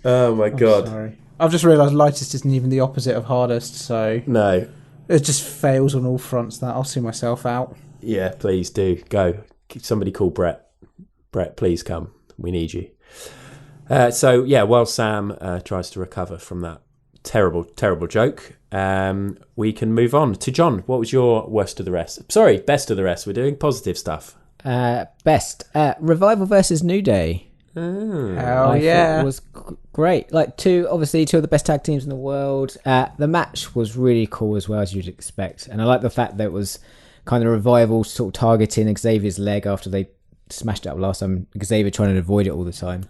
Oh, my God. Sorry. I've just realised lightest isn't even the opposite of hardest, so... No. It just fails on all fronts, that. I'll see myself out. Yeah, please do. Go. Somebody call Brett. Brett, please come. We need you. While Sam tries to recover from that terrible, terrible joke, we can move on to John. What was your worst of the rest? Sorry, best of the rest. We're doing positive stuff. Best. Revival versus New Day. Oh, yeah. It was great. Like, two of the best tag teams in the world. The match was really cool as well, as you'd expect. And I like the fact that it was kind of Revival sort of targeting Xavier's leg after they smashed it up last time. Xavier trying to avoid it all the time.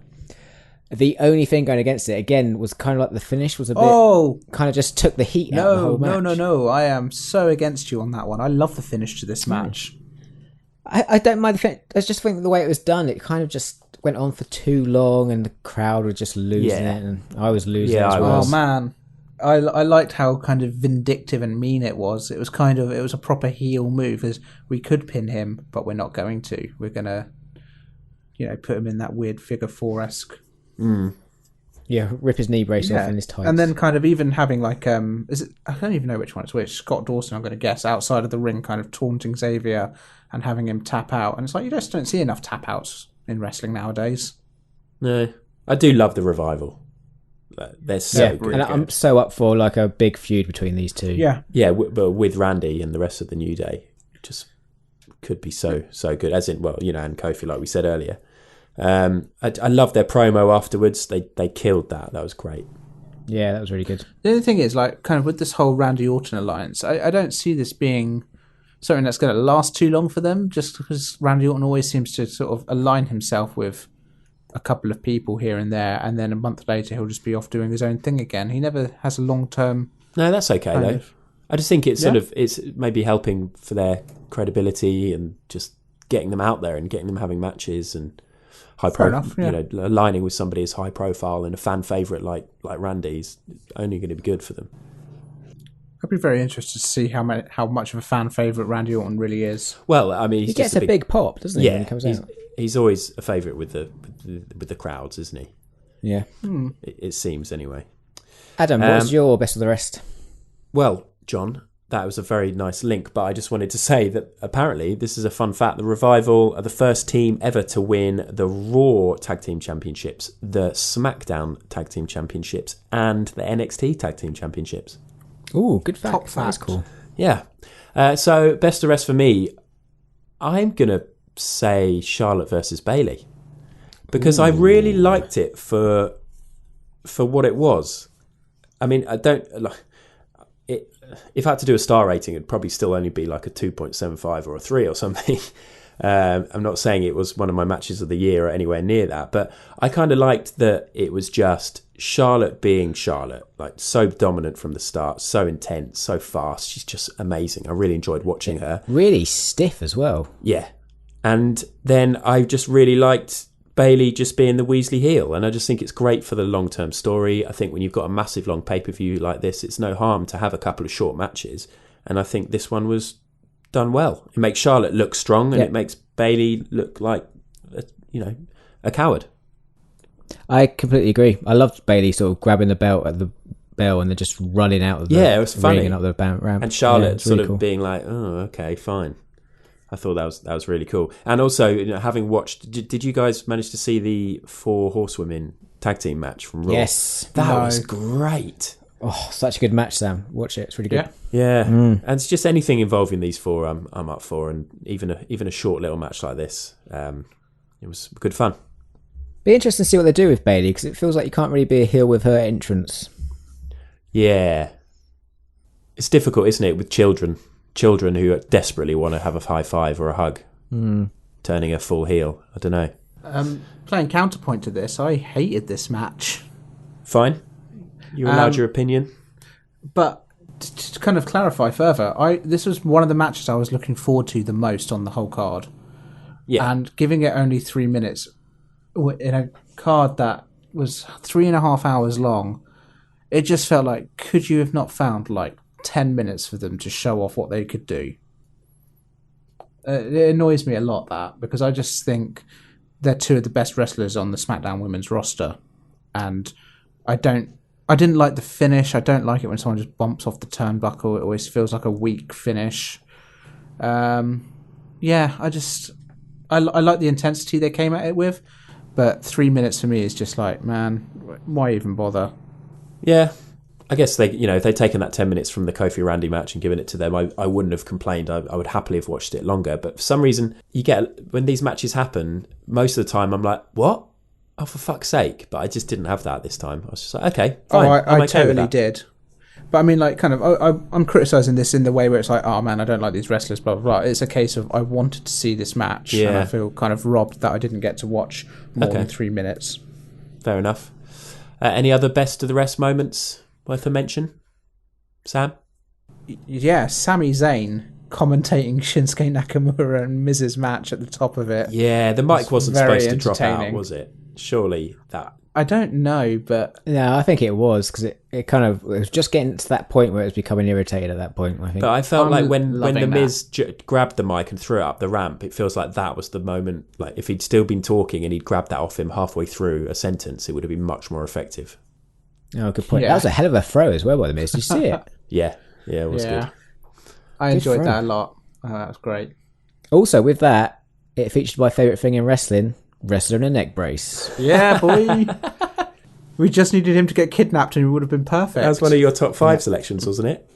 The only thing going against it, again, was kind of like the finish was a bit... kind of just took the heat out of the whole match. No. I am so against you on that one. I love the finish to this match. I don't mind the finish. I just think the way it was done, it kind of just went on for too long and the crowd were just losing it, and I was losing it as well. Oh, man. I liked how kind of vindictive and mean it was. It was a proper heel move, as we could pin him, but we're not going to. We're going to, put him in that weird figure four-esque. Yeah, rip his knee brace off in his tights. And then kind of even having like, I don't even know which one it's which, Scott Dawson, I'm going to guess, outside of the ring kind of taunting Xavier and having him tap out. And it's like, you just don't see enough tap outs in wrestling nowadays. No. I do love the Revival. They're so good. And I'm so up for like a big feud between these two. Yeah. Yeah, but with Randy and the rest of the New Day, it just could be so good. As in, and Kofi, like we said earlier. I love their promo afterwards. They killed that. That was great. Yeah, that was really good. The only thing is, like, kind of with this whole Randy Orton alliance, I don't see this being something that's going to last too long for them, just because Randy Orton always seems to sort of align himself with a couple of people here and there, and then a month later he'll just be off doing his own thing again. He never has a long-term... No, that's okay, though. I just think it's it's maybe helping for their credibility and just getting them out there and getting them having matches and... aligning with somebody as high profile and a fan favourite like Randy's only going to be good for them. I'd be very interested to see how much of a fan favourite Randy Orton really is. Well, I mean, he gets a big pop, doesn't he? Yeah, when he comes out? He's always a favourite with the crowds, isn't he? Yeah, it seems anyway. Adam, what was your best of the rest? Well, John, that was a very nice link, but I just wanted to say that apparently, this is a fun fact, the Revival are the first team ever to win the Raw Tag Team Championships, the SmackDown Tag Team Championships, and the NXT Tag Team Championships. Ooh, good fact. Top fact. That's cool. Yeah. So, best of rest for me, I'm going to say Charlotte versus Bayley. Because I really liked it for what it was. I mean, if I had to do a star rating, it'd probably still only be like a 2.75 or a 3 or something. I'm not saying it was one of my matches of the year or anywhere near that, but I kind of liked that it was just Charlotte being Charlotte, like so dominant from the start, so intense, so fast. She's just amazing. I really enjoyed watching her. Really stiff as well. Yeah. And then I just really liked Bayley just being the Weasley heel, and I just think it's great for the long-term story. I think when you've got a massive long pay-per-view like this, it's no harm to have a couple of short matches, and I think this one was done well. It makes Charlotte look strong, and it makes Bayley look like a coward. I completely agree. I loved Bayley sort of grabbing the belt at the bell and then just running out of the it was funny, ring and up the ramp. and Charlotte sort really of cool. being like, "Oh, okay, fine." I thought that was really cool. And also, having watched, did you guys manage to see the 4 horsewomen tag team match from Raw? Yes. That was great. Oh, such a good match, Sam. Watch it. It's really good. Yeah. And it's just anything involving these 4 I'm up for, and even a short little match like this, it was good fun. Be interesting to see what they do with Bayley, because it feels like you can't really be a heel with her entrance. Yeah. It's difficult, isn't it, with children who desperately want to have a high five or a hug, turning a full heel. I don't know. Playing counterpoint to this, I hated this match. Fine. You're allowed your opinion. But to kind of clarify further, this was one of the matches I was looking forward to the most on the whole card. Yeah. And giving it only 3 minutes in a card that was 3.5 hours long, it just felt like, could you have not found like 10 minutes for them to show off what they could do? It annoys me a lot, that, because I just think they're 2 of the best wrestlers on the SmackDown women's roster, and I didn't like the finish. I don't like it when someone just bumps off the turnbuckle. It always feels like a weak finish. I like the intensity they came at it with, but 3 minutes for me is just like, man, why even bother? Yeah. I guess if they'd taken that 10 minutes from the Kofi Randy match and given it to them, I wouldn't have complained. I would happily have watched it longer. But for some reason, when these matches happen, most of the time I'm like, what? Oh, for fuck's sake. But I just didn't have that this time. I was just like, okay, fine. I totally did. But I mean, like, kind of, I'm criticising this in the way where it's like, oh man, I don't like these wrestlers, blah, blah, blah. It's a case of I wanted to see this match, and I feel kind of robbed that I didn't get to watch more than 3 minutes. Fair enough. Any other best of the rest moments worth a mention? Sam? Yeah, Sami Zayn commentating Shinsuke Nakamura and Miz's match at the top of it. Yeah, the mic wasn't very supposed to drop out, entertaining. was it? Surely that... I don't know, but... No, I think it was, because it was just getting to that point where it was becoming irritated at that point, I think. But I felt like when the loving Miz grabbed the mic and threw it up the ramp, it feels like that was the moment. Like if he'd still been talking and he'd grabbed that off him halfway through a sentence, it would have been much more effective. Oh, good point. Yeah. That was a hell of a throw as well by the Miz. Did you see it? Yeah, it was good. I Good enjoyed throw. that a lot. That was great. Also, with that, it featured my favourite thing in wrestling, wrestler in a neck brace. Yeah, boy. We just needed him to get kidnapped and we would have been perfect. That was one of your top 5 selections, wasn't it?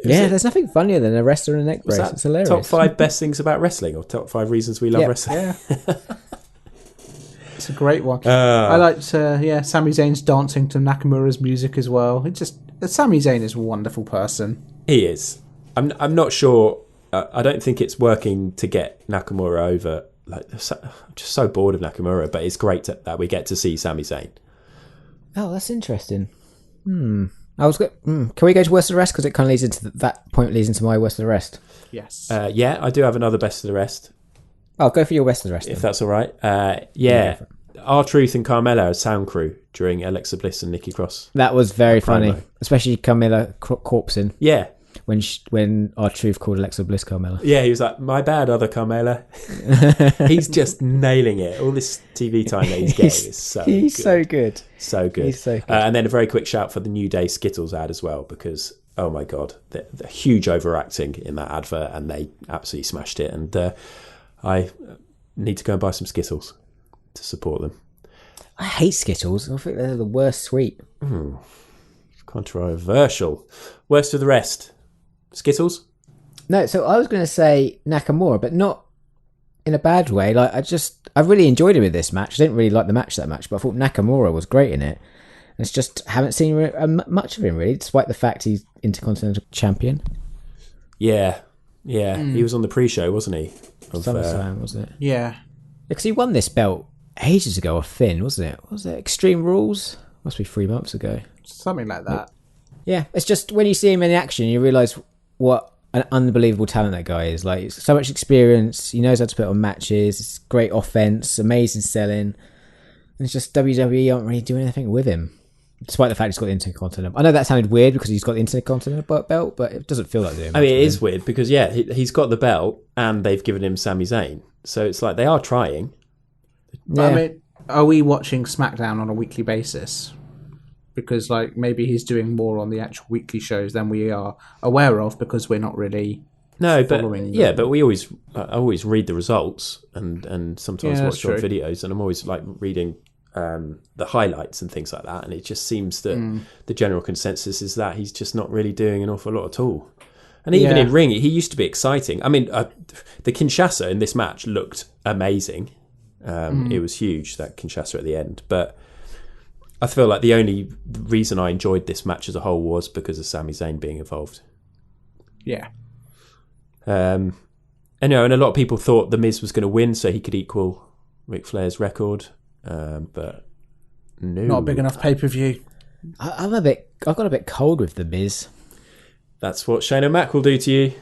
There's nothing funnier than a wrestler in a neck Was brace. that It's hilarious. top 5 best things about wrestling, or top 5 reasons we love wrestling? Yeah. It's a great one. I liked, Sami Zayn's dancing to Nakamura's music as well. Sami Zayn is a wonderful person. He is. I'm not sure. I don't think it's working to get Nakamura over. I'm just so bored of Nakamura, but it's great that we get to see Sami Zayn. Oh, that's interesting. Can we go to worst of the rest? Because it kind of leads into that point leads into my worst of the rest. Yes. I do have another best of the rest, I'll go for your worst of the rest. if that's all right. R-Truth and Carmella as sound crew during Alexa Bliss and Nikki Cross. That was very funny, promo. especially Carmella corpsing Yeah. when R-Truth called Alexa Bliss Carmella. Yeah, he was like, my bad, other Carmella. He's just nailing it. All this TV time that he's getting is so He's good. so good. So good. He's so good. And then a very quick shout for the New Day Skittles ad as well, because, oh my God, they're huge overacting in that advert, and they absolutely smashed it. And I need to go and buy some Skittles to support them. I hate Skittles. I think they're the worst sweet. Controversial. Worst of the rest. Skittles? No, so I was going to say Nakamura, but not in a bad way. Like I really enjoyed him in this match. I didn't really like the match that much, but I thought Nakamura was great in it. And it's just haven't seen much of him really, despite the fact he's Intercontinental Champion. Yeah. He was on the pre-show, wasn't he? SummerSlam, wasn't it? Yeah. Because he won this belt ages ago off Finn, wasn't it? Was it Extreme Rules? Must be 3 months ago. Something like that. Yeah, it's just when you see him in action, you realise what an unbelievable talent that guy is. Like, so much experience. He knows how to put on matches. It's great offense, amazing selling. And it's just WWE aren't really doing anything with him. Despite the fact he's got the Intercontinental. I know that sounded weird because he's got the Intercontinental belt, but it doesn't feel like doing. I mean, it is weird because he's got the belt and they've given him Sami Zayn, so it's like they are trying. But, I mean, are we watching SmackDown on a weekly basis? Because like maybe he's doing more on the actual weekly shows than we are aware of because we're not really. No, but but we always I always read the results and sometimes watch short videos, and I'm always like reading the highlights and things like that, and it just seems that the general consensus is that he's just not really doing an awful lot at all. And even in ring, he used to be exciting. I mean, the Kinshasa in this match looked amazing. It was huge, that Kinshasa at the end, but I feel like the only reason I enjoyed this match as a whole was because of Sami Zayn being involved. Yeah. And a lot of people thought The Miz was going to win so he could equal Ric Flair's record. But no. Not a big enough pay-per-view. I got a bit cold with The Miz. That's what Shane O'Mac will do to you.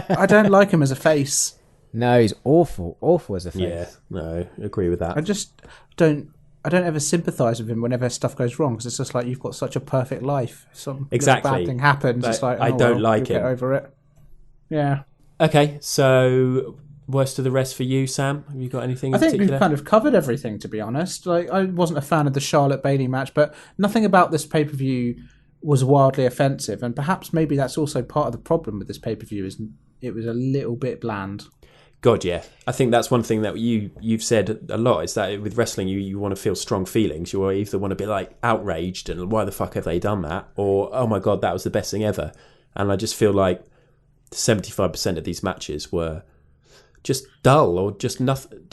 I don't like him as a face. No, he's awful as a face. Yeah, no, agree with that. I just don't ever sympathise with him whenever stuff goes wrong because it's just like you've got such a perfect life. Some bad thing happens, but it's like I don't like it. Get over it. Yeah. Okay, so worst of the rest for you, Sam? Have you got anything in I think particular? we've kind of covered everything, to be honest. Like, I wasn't a fan of the Charlotte Bayley match, but nothing about this pay-per-view was wildly offensive, and perhaps maybe that's also part of the problem with this pay-per-view is it was a little bit bland. God, yeah. I think that's one thing that you've said a lot, is that with wrestling you want to feel strong feelings. You either want to be like outraged and why the fuck have they done that, or oh my God, that was the best thing ever. And I just feel like 75% of these matches were just dull or just nothing,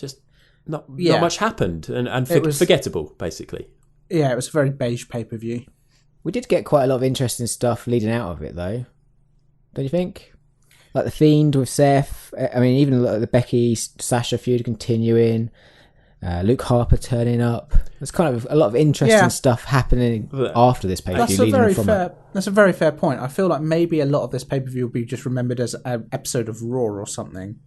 not much happened and forgettable, basically. Yeah, it was a very beige pay-per-view. We did get quite a lot of interesting stuff leading out of it, though. Don't you think? Like the Fiend with Seth. I mean, even the Becky Sasha feud continuing. Luke Harper turning up. There's kind of a lot of interesting stuff happening after this pay-per-view. That's a very fair point. I feel like maybe a lot of this pay-per-view will be just remembered as an episode of Raw or something.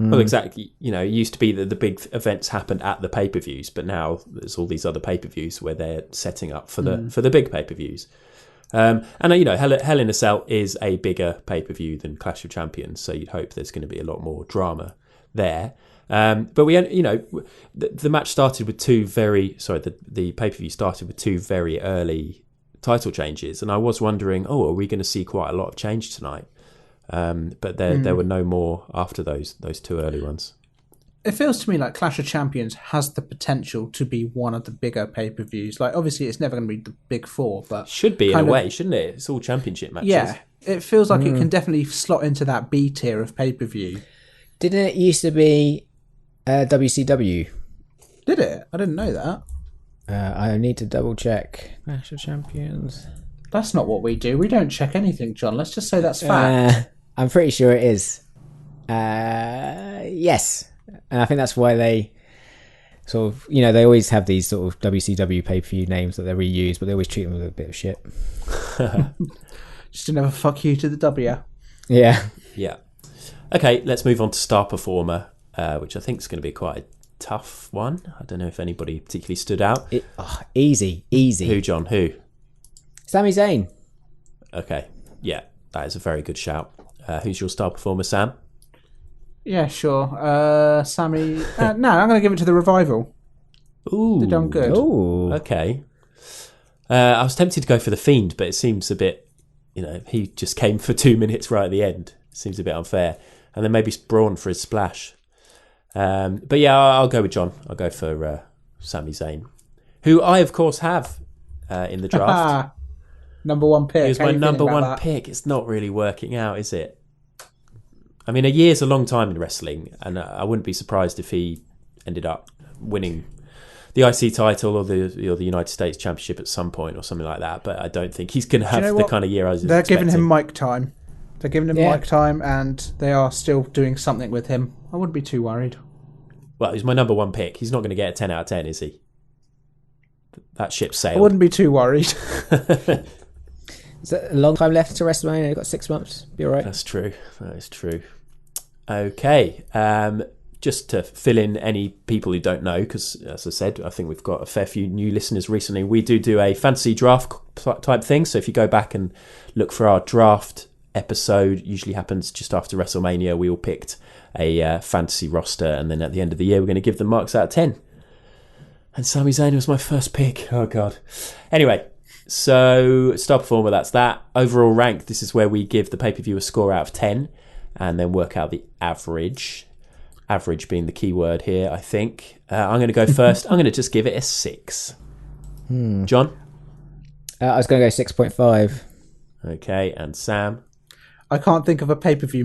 Well, exactly. You know, it used to be that the big events happened at the pay-per-views, but now there's all these other pay-per-views where they're setting up for the big pay-per-views. And you know, Hell in a Cell is a bigger pay-per-view than Clash of Champions, so you'd hope there's going to be a lot more drama there. But we, you know, the match started with the pay-per-view started with two very early title changes, and I was wondering, are we going to see quite a lot of change tonight? But there were no more after those two early ones. It feels to me like Clash of Champions has the potential to be one of the bigger pay-per-views. Like, obviously, it's never going to be the big four, but should be in a way, shouldn't it? It's all championship matches. Yeah, it feels like it can definitely slot into that B tier of pay-per-view. Didn't it used to be WCW? Did it? I didn't know that. I need to double check. Clash of Champions. That's not what we do. We don't check anything, John. Let's just say that's fact. I'm pretty sure it is. Yes. And I think that's why they sort of, you know, they always have these sort of WCW pay-per-view names that they reuse, but they always treat them with a bit of shit. Just another fuck you to the W. Yeah. Yeah. Okay, let's move on to Star Performer, which I think is going to be quite a tough one. I don't know if anybody particularly stood out. Easy. Who, John? Who? Sami Zayn. Okay. Yeah, that is a very good shout. Who's your Star Performer, Sam? Yeah, sure. Sammy. No, I'm going to give it to the Revival. Ooh. They've done good. Ooh. Okay. I was tempted to go for the Fiend, but it seems a bit, you know, he just came for 2 minutes right at the end. It seems a bit unfair. And then maybe Braun for his splash. But yeah, I'll go with John. I'll go for Sami Zayn, who I, of course, have in the draft. Number one pick. He was my number one pick. It's not really working out, is it? I mean, a year's a long time in wrestling, and I wouldn't be surprised if he ended up winning the IC title or the United States Championship at some point or something like that. But I don't think he's going to have the kind of year I was They're expecting. giving him mic time. They're giving him mic time, and they are still doing something with him. I wouldn't be too worried. Well, he's my number one pick. He's not going to get a 10 out of 10, is he? That ship sailed. I wouldn't be too worried. Is that a long time left to WrestleMania? You've got 6 months. Be all right. That's true. That is true. Okay. Just to fill in any people who don't know, because as I said, I think we've got a fair few new listeners recently. We do a fantasy draft type thing. So if you go back and look for our draft episode, usually happens just after WrestleMania. We all picked a fantasy roster, and then at the end of the year, we're going to give them marks out of 10. And Sami Zayn was my first pick. Oh, God. Anyway, so star performer, that's that. Overall rank, this is where we give the pay-per-view a score out of 10 and then work out the average. Average being the key word here, I think. I'm going to go first. I'm going to just give it a 6. John? I was going to go 6.5. Okay, and Sam? I can't think of a pay-per-view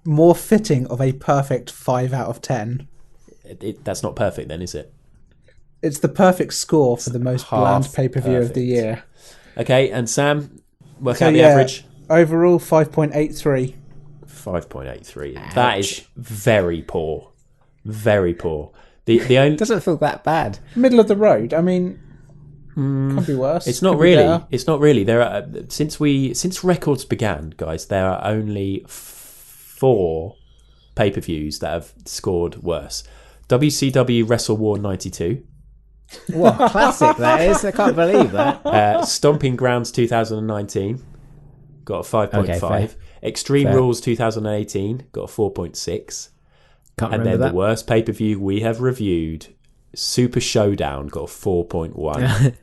more fitting of a perfect 5 out of 10. That's not perfect then, is it? It's the perfect score for the most bland pay-per-view of the year. Okay, and Sam, work out the average. Overall, 5.83. 5.83. That is very poor. Very poor. The only Doesn't feel that bad. Middle of the road. I mean, can be worse. It's not really. It's not really. There are since records began, guys. There are only 4 pay-per-views that have scored worse. WCW Wrestle War 92. What a classic that is. I can't believe that. Stomping Grounds 2019 got a 5.5. Okay, Extreme fair. Rules 2018 got a 4.6. Can't And remember then that. the worst pay-per-view we have reviewed, Super Showdown, got a 4.1.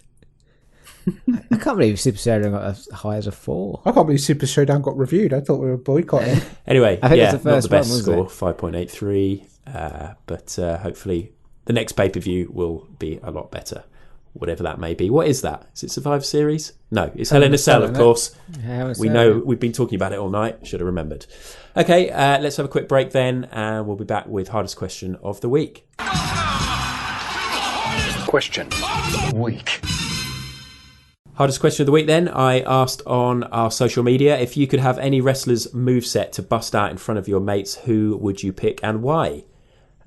I can't believe Super Showdown got as high as a 4. I can't believe Super Showdown got reviewed. I thought we were boycotting. Anyway, I think yeah, that's the not first the best one, wasn't score, 5.83. But hopefully the next pay-per-view will be a lot better, whatever that may be. What is that? Is it Survivor Series? No, it's Hell in a Cell, of course. We know, we've been talking about it all night. Should have remembered. Okay, let's have a quick break then, and we'll be back with Hardest Question of the Week. Question of the week. Hardest question of the week then. I asked on our social media, if you could have any wrestler's moveset to bust out in front of your mates, who would you pick and why?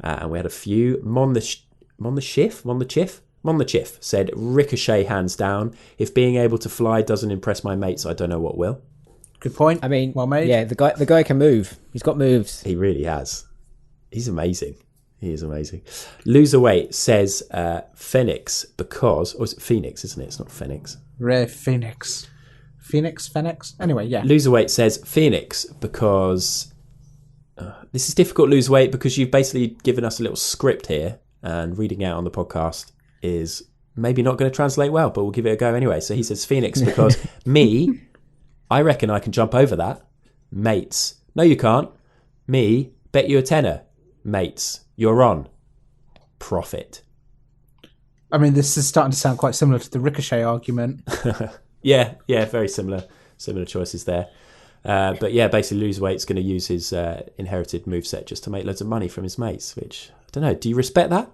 And we had a few. Mon the Chiff said Ricochet hands down. If being able to fly doesn't impress my mates, I don't know what will. Good point. I mean, well made. Yeah, the guy can move. He's got moves. He really has. He's amazing. He is amazing. Loserweight says Phoenix because... Or is it Phoenix, isn't it? It's not Phoenix. Rare Phoenix. Phoenix? Anyway, yeah. Loserweight says Phoenix because... this is difficult, Loserweight, because you've basically given us a little script here, and reading out on the podcast is maybe not going to translate well, but we'll give it a go anyway. So he says Phoenix because me, I reckon I can jump over that. Mates, no you can't. Me, bet you a tenner. Mates, you're on. Profit. I mean, this is starting to sound quite similar to the Ricochet argument. yeah, very similar choices there. But yeah, basically Loserweight's going to use his inherited moveset just to make loads of money from his mates, which, I don't know, do you respect that?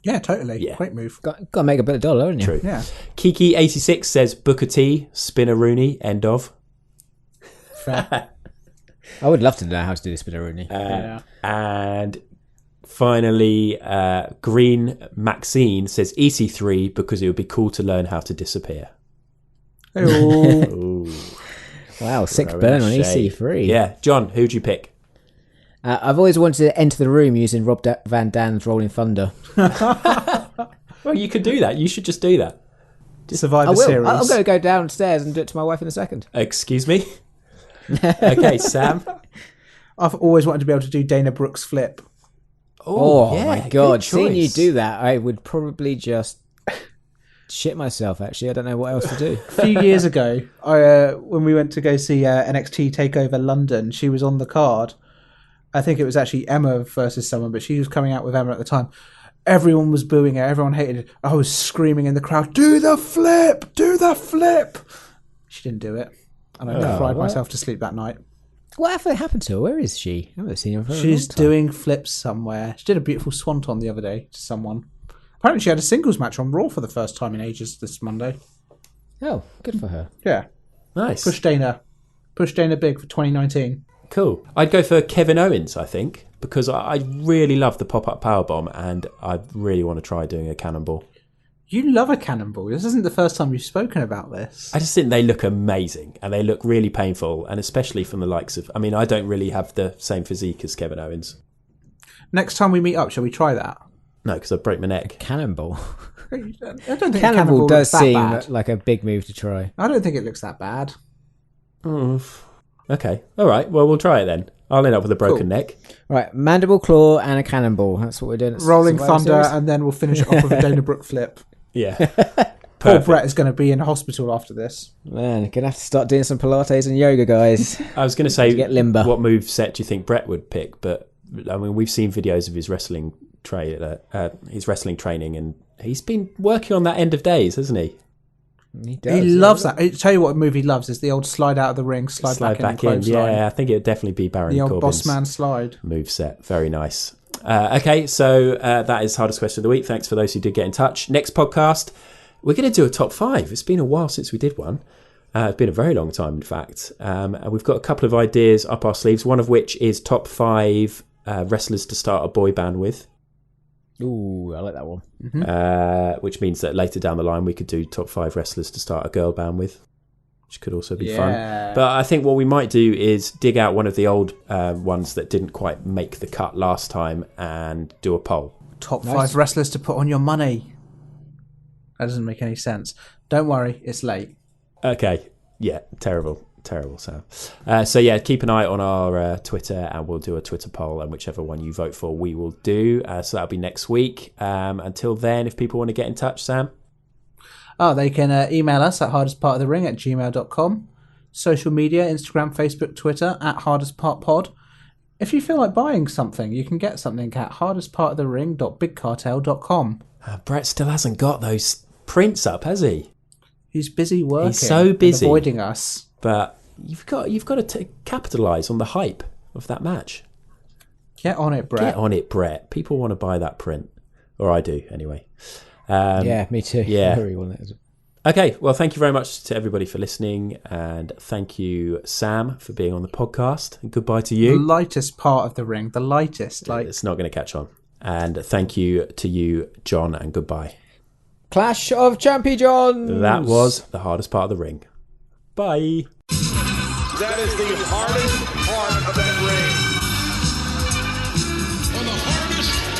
Yeah, totally. Yeah. Great move. Got to make a bit of dollar, haven't you? True. Yeah. Kiki86 says Booker T, Spinner Rooney, end of. Fair. I would love to know how to do this bit of Rooney. Yeah. And finally, Green Maxine says EC3 because it would be cool to learn how to disappear. Hey-oh. Ooh. Wow, 6 Throwing burn on a shade. EC3. Yeah, John, who'd you pick? I've always wanted to enter the room using Rob Van Dam's Rolling Thunder. Well, you could do that. You should just do that. Survivor I will. Series. I'm going to go downstairs and do it to my wife in a second. Excuse me? Okay, Sam. I've always wanted to be able to do Dana Brooks' flip. Oh, yeah, my good God. choice. Seeing you do that, I would probably just shit myself, actually. I don't know what else to do. A few years ago, when we went to go see NXT TakeOver London, she was on the card. I think it was actually Emma versus someone, but she was coming out with Emma at the time. Everyone was booing her. Everyone hated it. I was screaming in the crowd, "Do the flip! Do the flip!" She didn't do it. And I cried myself to sleep that night. What happened to her? Where is she? I haven't seen her for a She's long time. doing flips somewhere. She did a beautiful swanton the other day to someone. Apparently she had a singles match on Raw for the first time in ages this Monday. Oh, good for her. Yeah. Nice. Push Dana big for 2019. Cool. I'd go for Kevin Owens, I think, because I really love the pop-up powerbomb and I really want to try doing a cannonball. You love a cannonball. This isn't the first time you've spoken about this. I just think they look amazing and they look really painful, and especially from the likes of... I mean, I don't really have the same physique as Kevin Owens. Next time we meet up, shall we try that? No, because I'd break my neck. Cannonball. I don't think Cannonball does looks that seem bad. like a big move to try. I don't think it looks that bad. Okay. All right. Well, we'll try it then. I'll end up with a broken neck. Right, mandible claw and a cannonball. That's what we're doing. At Rolling Survivor Thunder, Series. and then we'll finish it off with a Dana Brooke flip. Yeah. Poor Perfect. Brett is going to be in hospital after this. Man, gonna have to start doing some Pilates and yoga, guys. I was going to say, get limber. what move set do you think Brett would pick? But I mean, we've seen videos of his wrestling training, and he's been working on that end of days, hasn't he? He loves that. I tell you what move he loves is the old slide out of the ring, slide back in. Yeah, I think it would definitely be Baron The old Corbin's boss man slide. move set. Very nice. Okay, so that is Hardest Question of the Week. Thanks for those who did get in touch. Next podcast, we're going to do a top 5. It's been a while since we did one. It's been a very long time, in fact. And we've got a couple of ideas up our sleeves, one of which is top 5 wrestlers to start a boy band with. Ooh, I like that one. Which means that later down the line we could do top 5 wrestlers to start a girl band with, which could also be fun. But I think what we might do is dig out one of the old ones that didn't quite make the cut last time and do a poll. Top 5 wrestlers to put on your money. That doesn't make any sense. Don't worry, it's late. Okay. Yeah, terrible, Sam. So yeah, keep an eye on our Twitter, and we'll do a Twitter poll, and whichever one you vote for, we will do. So that'll be next week. Until then, if people want to get in touch, Sam? They can email us at hardestpartofthering@gmail.com. Social media, Instagram, Facebook, Twitter, at hardestpartpod. If you feel like buying something, you can get something at hardestpartofthering.bigcartel.com. Brett still hasn't got those prints up, has he? He's busy working. He's so busy. And avoiding us. But you've got to capitalise on the hype of that match. Get on it, Brett. Get on it, Brett. People want to buy that print. Or I do, anyway. Yeah, me too. Yeah. I really want it. Okay, well, thank you very much to everybody for listening. And thank you, Sam, for being on the podcast. And goodbye to you. The lightest part of the ring. The lightest. It's not going to catch on. And thank you to you, John, and goodbye. Clash of Champions! That was the hardest part of the ring. Bye. That is the hardest part of that ring. On the hardest